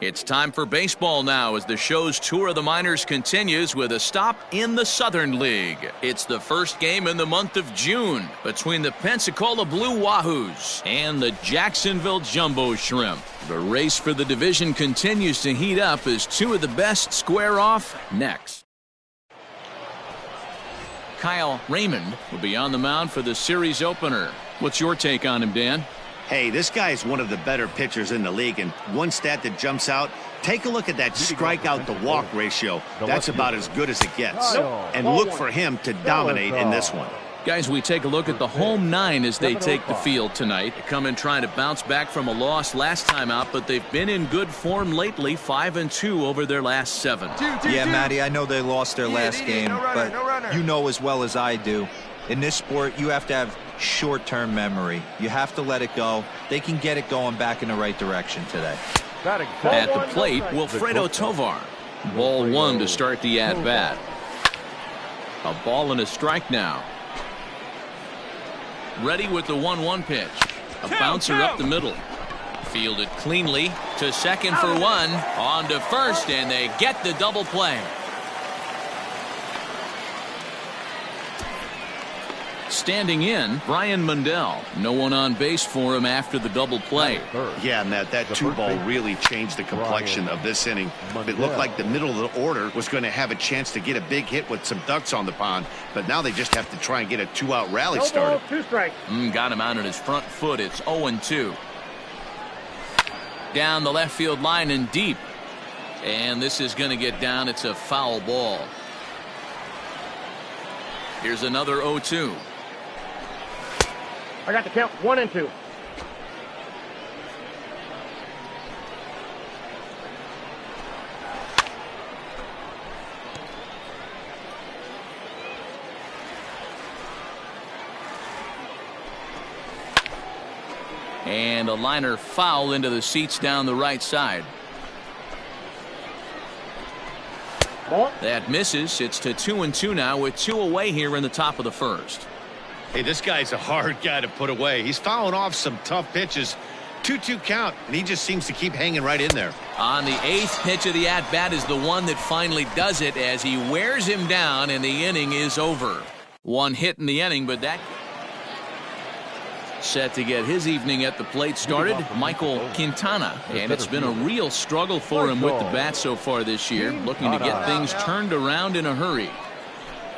It's time for baseball now as the show's tour of the minors continues with a stop in the Southern League. It's the first game in the month of June between the Pensacola Blue Wahoos and the Jacksonville Jumbo Shrimp. The race for the division continues to heat up as 2 of the best square off next. Kyle Raymond will be on the mound for the series opener. What's your take on him, Dan? Hey, this guy is one of the better pitchers in the league, and one stat that jumps out, take a look at that strikeout to walk ratio. That's about as good as it gets. And look for him to dominate in this one. Guys, we take a look at the home 9 as they take the field tonight. They come in trying to bounce back from a loss last time out, but they've been in good form lately, 5-2 over their last 7. Yeah, Matty, I know they lost their last game, but you know as well as I do, in this sport, you have to have short-term memory. You have to let it go. They can get it going back in the right direction today. At the plate, Wilfredo Tovar. Ball 1 to start the at-bat. A ball and a strike now. Ready with the 1-1 pitch. A bouncer up the middle. Fielded cleanly to second for 1. On to first, and they get the double play. Standing in, Brian Mundell. No one on base for him after the double play. Yeah, Matt, that 2-ball really changed the complexion of this inning. It looked like the middle of the order was going to have a chance to get a big hit with some ducks on the pond, but now they just have to try and get a 2-out rally started. 2 strikes. Got him out on his front foot. It's 0-2. Down the left field line and deep. And this is going to get down. It's a foul ball. Here's another 0-2. I got the count 1 and 2. And a liner foul into the seats down the right side. Ball. That misses. It's to 2-2 now with 2 away here in the top of the first. Hey, this guy's a hard guy to put away. He's fouling off some tough pitches. 2-2 count, and he just seems to keep hanging right in there. On the 8th pitch of the at-bat is the one that finally does it as he wears him down, and the inning is over. 1 hit in the inning, but that... Set to get his evening at the plate started, Michael Quintana. And it's been a real struggle for him with the bat so far this year, looking to get things turned around in a hurry.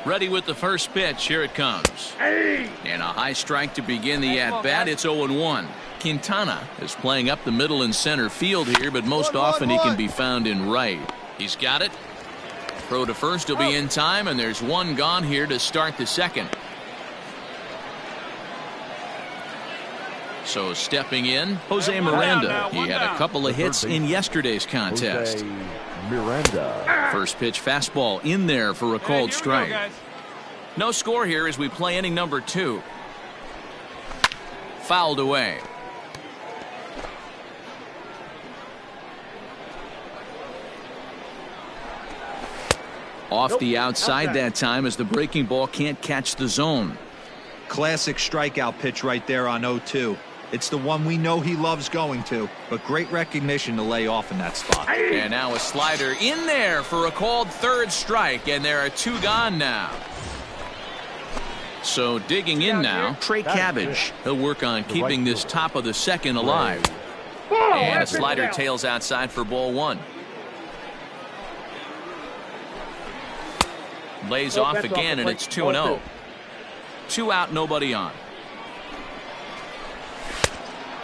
Ready with the first pitch. Here it comes. And a high strike to begin the at-bat. It's 0-1. Quintana is playing up the middle and center field here, but most often he can be found in right. He's got it. Throw to first will be in time, and there's 1 gone here to start the second. So stepping in, Jose Miranda. He had a couple of hits in yesterday's contest. Miranda. First pitch fastball in there for a called strike. No score here as we play inning number 2. Fouled away. Off the outside that time as the breaking ball can't catch the zone. Classic strikeout pitch right there on 0-2. It's the one we know he loves going to, but great recognition to lay off in that spot. And now a slider in there for a called third strike, and there are 2 gone now. So digging in now, Trey Cabbage. He'll work on keeping this top of the second alive. And a slider tails outside for ball 1. Lays off again, and it's 2-0. 2 out, nobody on.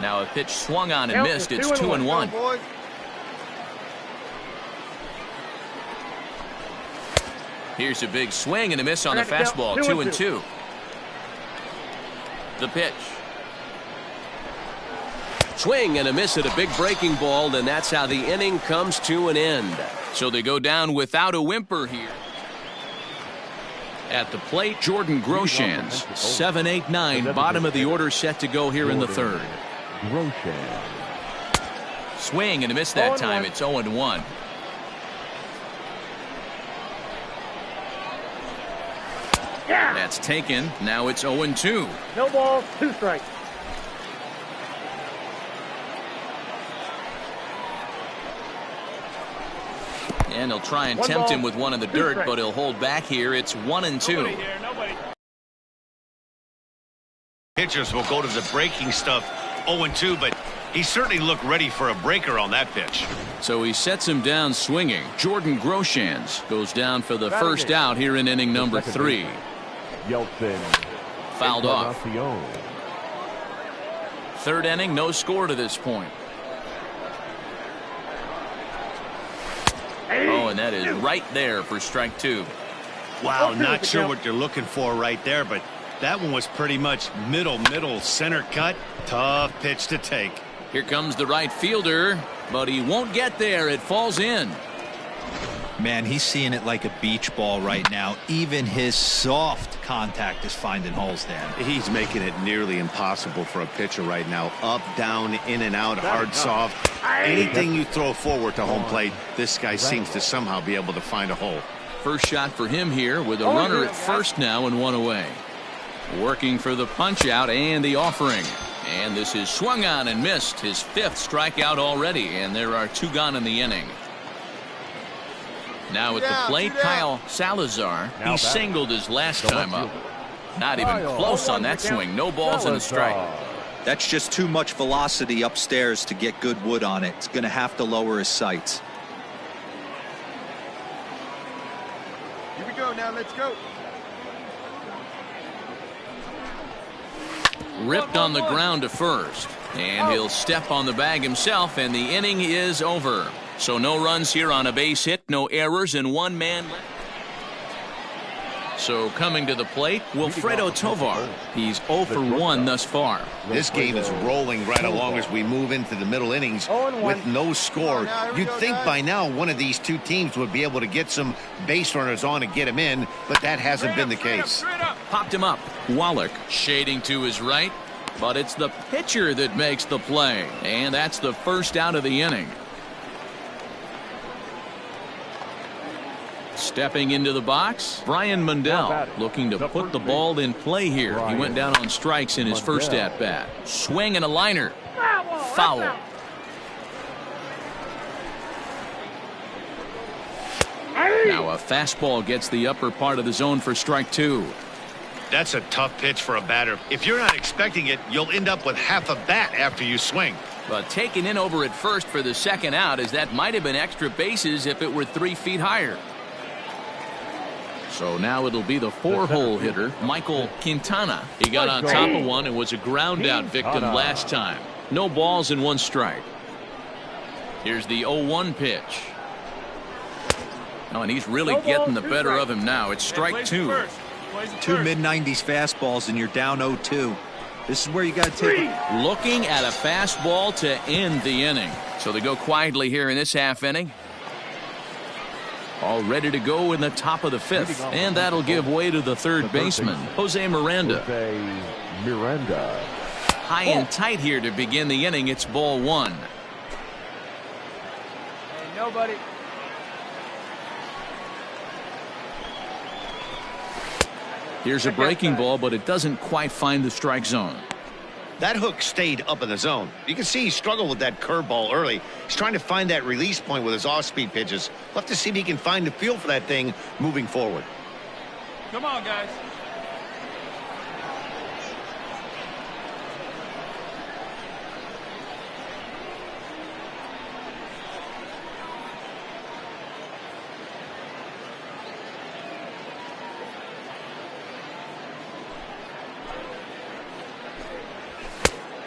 Now a pitch swung on and missed. It's 2-1. Here's a big swing and a miss on the fastball. 2-2. The pitch. Swing and a miss at a big breaking ball, and that's how the inning comes to an end. So they go down without a whimper here. At the plate, Jordan Groshans. 7-8-9, bottom of the order set to go here in the third. Swing and a miss that time. It's 0-1. That's taken. Now it's 0-2. No balls, 2 strikes. And he'll try and tempt him with one in the dirt, but he'll hold back here. It's 1-2. Pitchers will go to the breaking stuff 0-2, but he certainly looked ready for a breaker on that pitch. So he sets him down swinging. Jordan Groshans goes down for the first out here in inning number 3. Yeltsin. Fouled off. Third inning, no score to this point. Oh, and that is right there for strike 2. Wow, not sure what you're looking for right there, but that one was pretty much middle, center cut. Tough pitch to take. Here comes the right fielder, but he won't get there. It falls in. Man, he's seeing it like a beach ball right now. Even his soft contact is finding holes there. He's making it nearly impossible for a pitcher right now. Up, down, in and out, hard, soft. Anything you throw forward to home plate, this guy seems to somehow be able to find a hole. First shot for him here with a runner at first now and 1 away. Working for the punch out and the offering. And this is swung on and missed. His 5th strikeout already, and there are 2 gone in the inning. Now at the plate, Kyle Salazar. He singled his last time up. Not even close on that swing. No balls and a strike. That's just too much velocity upstairs to get good wood on it. It's going to have to lower his sights. Here we go now. Let's go. Ripped on the ground to first. And he'll step on the bag himself, and the inning is over. So no runs here on a base hit, no errors, and 1 man left. So coming to the plate, Wilfredo Tovar. He's 0 for 1 thus far. This game is rolling right along as we move into the middle innings with no score. You'd think by now one of these two teams would be able to get some base runners on and get him in, but that hasn't been the case. Popped him up. Wallach shading to his right, but it's the pitcher that makes the play. And that's the first out of the inning. Stepping into the box, Brian Mundell looking to put the ball in play here. He went down on strikes in his first at-bat. Swing and a liner. Foul. Now a fastball gets the upper part of the zone for strike 2. That's a tough pitch for a batter. If you're not expecting it, you'll end up with half a bat after you swing. But taken in over at first for the second out, as that might have been extra bases if it were 3 feet higher. So now it'll be the 4-hole hitter, Michael Quintana. He got on top of one and was a ground out victim last time. No balls and 1 strike. Here's the 0-1 pitch. Oh, and he's really getting the better of him now. It's strike 2. 2 mid-90s fastballs and you're down 0-2. This is where you got to take it. Looking at a fastball to end the inning. So they go quietly here in this half inning. All ready to go in the top of the 5th. And that'll give way to the third baseman, Jose Miranda. High and tight here to begin the inning. It's ball 1. Hey, nobody. Here's a breaking ball, but it doesn't quite find the strike zone. That hook stayed up in the zone. You can see he struggled with that curveball early. He's trying to find that release point with his off-speed pitches. We'll have to see if he can find the feel for that thing moving forward. Come on, guys.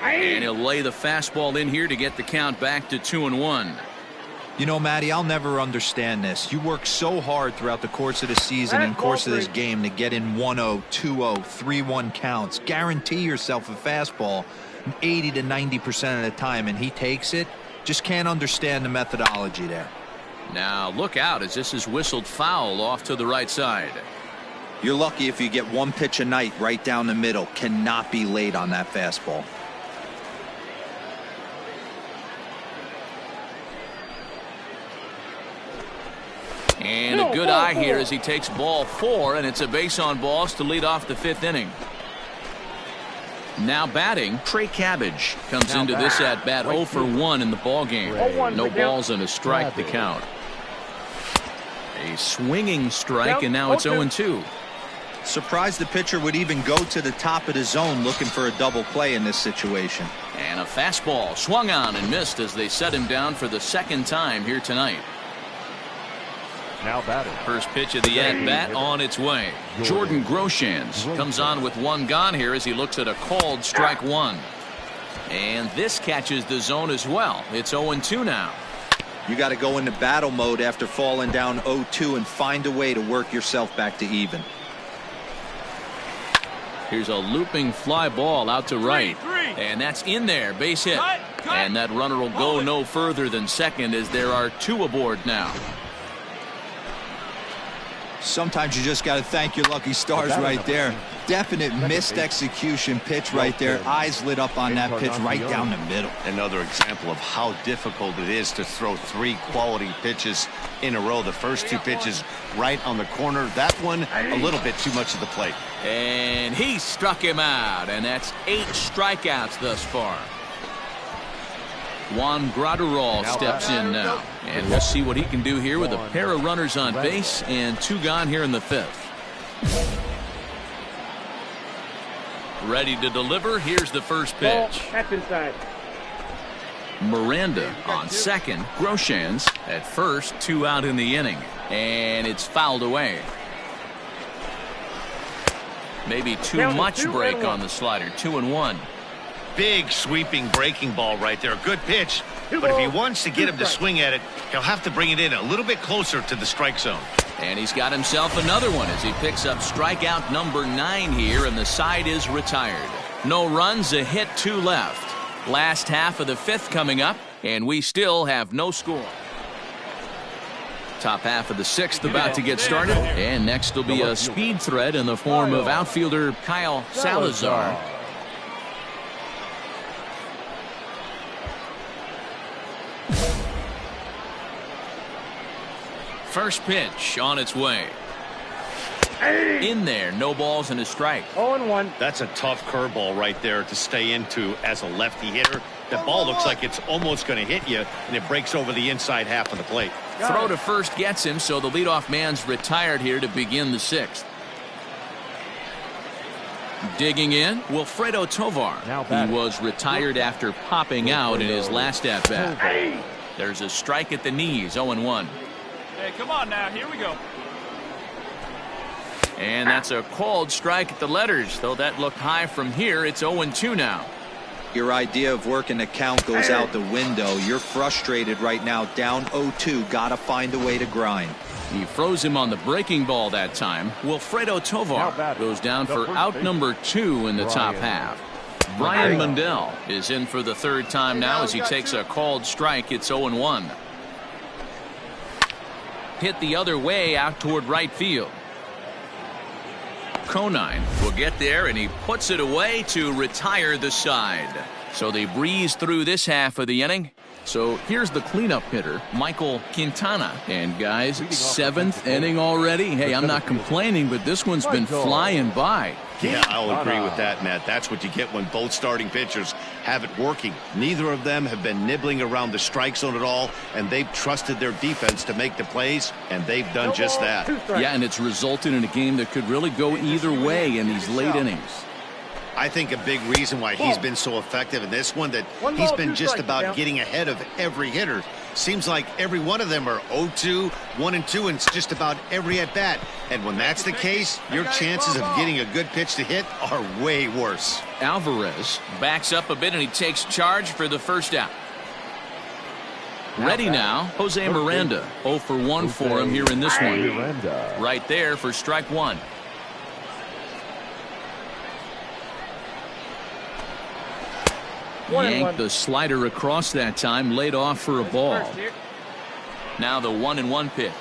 And he'll lay the fastball in here to get the count back to 2-1. You know, Matty, I'll never understand this. You work so hard throughout the course of the season and course of this game to get in 1-0, 2-0, 3-1 counts. Guarantee yourself a fastball 80 to 90% of the time, and he takes it. Just can't understand the methodology there. Now look out as this is whistled foul off to the right side. You're lucky if you get 1 pitch a night right down the middle. Cannot be late on that fastball. And a good eye here as he takes ball 4, and it's a base on balls to lead off the 5th inning. Now batting, Trey Cabbage comes into this at bat 0 for 1 in the ball game. No balls and a strike to count. A swinging strike, and now it's 0-2. Surprised the pitcher would even go to the top of the zone looking for a double play in this situation. And a fastball swung on and missed as they set him down for the 2nd time here tonight. Now batting. First pitch of the at-bat on its way. Jordan Groshans comes on with 1 gone here as he looks at a called strike 1. And this catches the zone as well. It's 0-2 now. You got to go into battle mode after falling down 0-2 and find a way to work yourself back to even. Here's a looping fly ball out to right. And that's in there. Base hit. And that runner will go no further than second as there are 2 aboard now. Sometimes you just got to thank your lucky stars right there. Definite missed execution pitch right there. Eyes lit up on that pitch right down the middle. Another example of how difficult it is to throw 3 quality pitches in a row. The first 2 pitches right on the corner. That one a little bit too much of the plate. And he struck him out, and that's 8 strikeouts thus far. Juan Graterol steps in now, and we'll see what he can do here with a pair of runners on base and 2 gone here in the 5th. Ready to deliver. Here's the first pitch. That's inside. Miranda on second. Groshans at first. 2 out in the inning, and it's fouled away. Maybe too much break on the slider. 2-1. Big sweeping breaking ball right there. Good pitch, But if he wants to get him to swing at it, he'll have to bring it in a little bit closer to the strike zone. And he's got himself another one as he picks up strikeout number 9 here, and the side is retired. No runs, a hit, 2 left. Last half of the 5th coming up, and we still have no score. Top half of the 6th about to get started, and next will be a speed threat in the form of outfielder Kyle Salazar. First pitch on its way. In there, no balls and a strike. 0-1. That's a tough curveball right there to stay into as a lefty hitter. The ball looks like it's almost going to hit you, and it breaks over the inside half of the plate. Throw to first gets him, so the leadoff man's retired here to begin the 6th. Digging in, Wilfredo Tovar. He was retired after popping out in his last at-bat. There's a strike at the knees, 0-1. Hey, come on now. Here we go. And that's a called strike at the letters, though that looked high from here. It's 0-2 now. Your idea of working the count goes out the window. You're frustrated right now, down 0-2. Gotta find a way to grind. He froze him on the breaking ball that time. Wilfredo Tovar goes down for out number 2 in the top half. Brian Mundell is in for the 3rd time now as he takes a called strike. It's 0-1. Hit the other way out toward right field. Conine will get there, and he puts it away to retire the side. So they breeze through this half of the inning. So here's the cleanup hitter, Michael Quintana. And guys, 7th inning already. Hey, I'm not complaining, but this one's been flying by. Yeah, I'll agree with that, Matt. That's what you get when both starting pitchers have it working. Neither of them have been nibbling around the strike zone at all, and they've trusted their defense to make the plays, and they've done just that. Yeah, and it's resulted in a game that could really go either way in these late innings. I think a big reason why he's been so effective in this one that he's been just about getting ahead of every hitter. Seems like every one of them are 0-2, 1-2, and it's just about every at bat. And when that's the case, your chances of getting a good pitch to hit are way worse. Alvarez backs up a bit, and he takes charge for the first out. Ready now, Jose Miranda. 0 for 1 for him here in this one. Right there for strike 1. Yanked the slider across that time, laid off for a ball. Now the 1-1 pitch.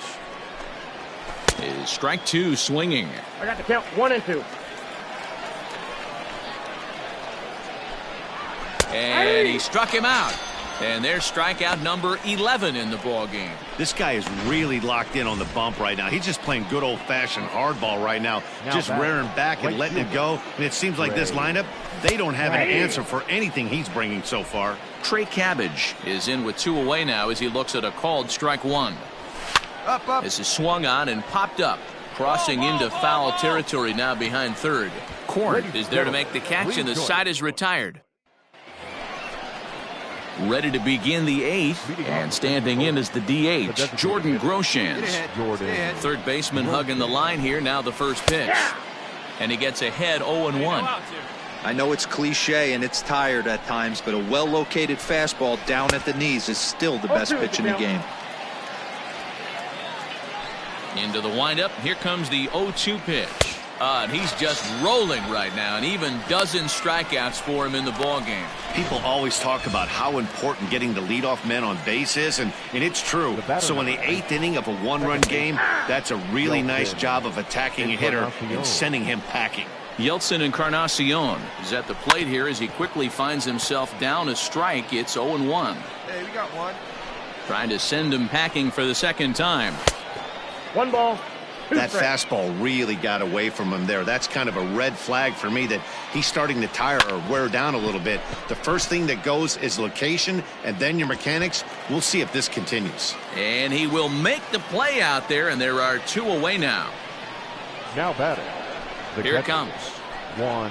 Is strike 2 swinging. I got the count. 1-2. And he struck him out. And there's strikeout number 11 in the ball game. This guy is really locked in on the bump right now. He's just playing good old-fashioned hardball right now, just rearing back and letting it go. And it seems like this lineup, they don't have an answer for anything he's bringing so far. Trey Cabbage is in with 2 away now as he looks at a called strike 1. This is swung on and popped up, crossing into foul territory now behind third. Court is there to make the catch, and the side is retired. Ready to begin the 8th, and standing in is the DH, Jordan Groshans. Third baseman hugging the line here, now the first pitch. And he gets ahead 0-1. I know it's cliche and it's tired at times, but a well-located fastball down at the knees is still the best pitch in the game. Into the windup, here comes the 0-2 pitch. And he's just rolling right now, and even dozen strikeouts for him in the ball game. People always talk about how important getting the leadoff man on base is, and it's true. So in the 8th inning of a 1-run game, that's a really nice job of attacking a hitter and sending him packing. Yeltsin Encarnacion is at the plate here as he quickly finds himself down a strike. It's 0-1. Hey, we got one. Trying to send him packing for the second time. 1 ball. That fastball really got away from him there. That's kind of a red flag for me that he's starting to tire or wear down a little bit. The first thing that goes is location, and then your mechanics. We'll see if this continues. And he will make the play out there, and there are 2 away now. Now batting. Here it comes. Juan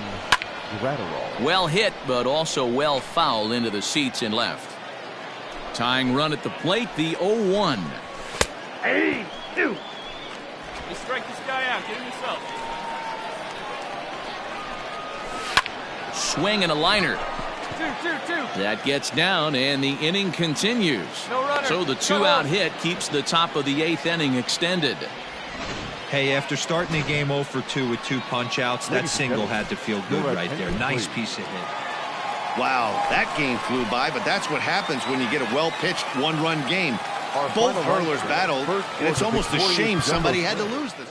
Gratterall. Well hit, but also well fouled into the seats and left. Tying run at the plate, the 0-1. Hey, dude. Let's strike this guy out. Get him yourself. Swing and a liner. That gets down, and the inning continues. No runner. So the two-out hit keeps the top of the 8th inning extended. Hey, after starting the game 0 for 2 with 2 punch-outs, that single had to feel good right there. Nice piece of hit. Wow, that game flew by, but that's what happens when you get a well-pitched one-run game. Both hurlers battled, and it's almost a shame somebody had to lose this.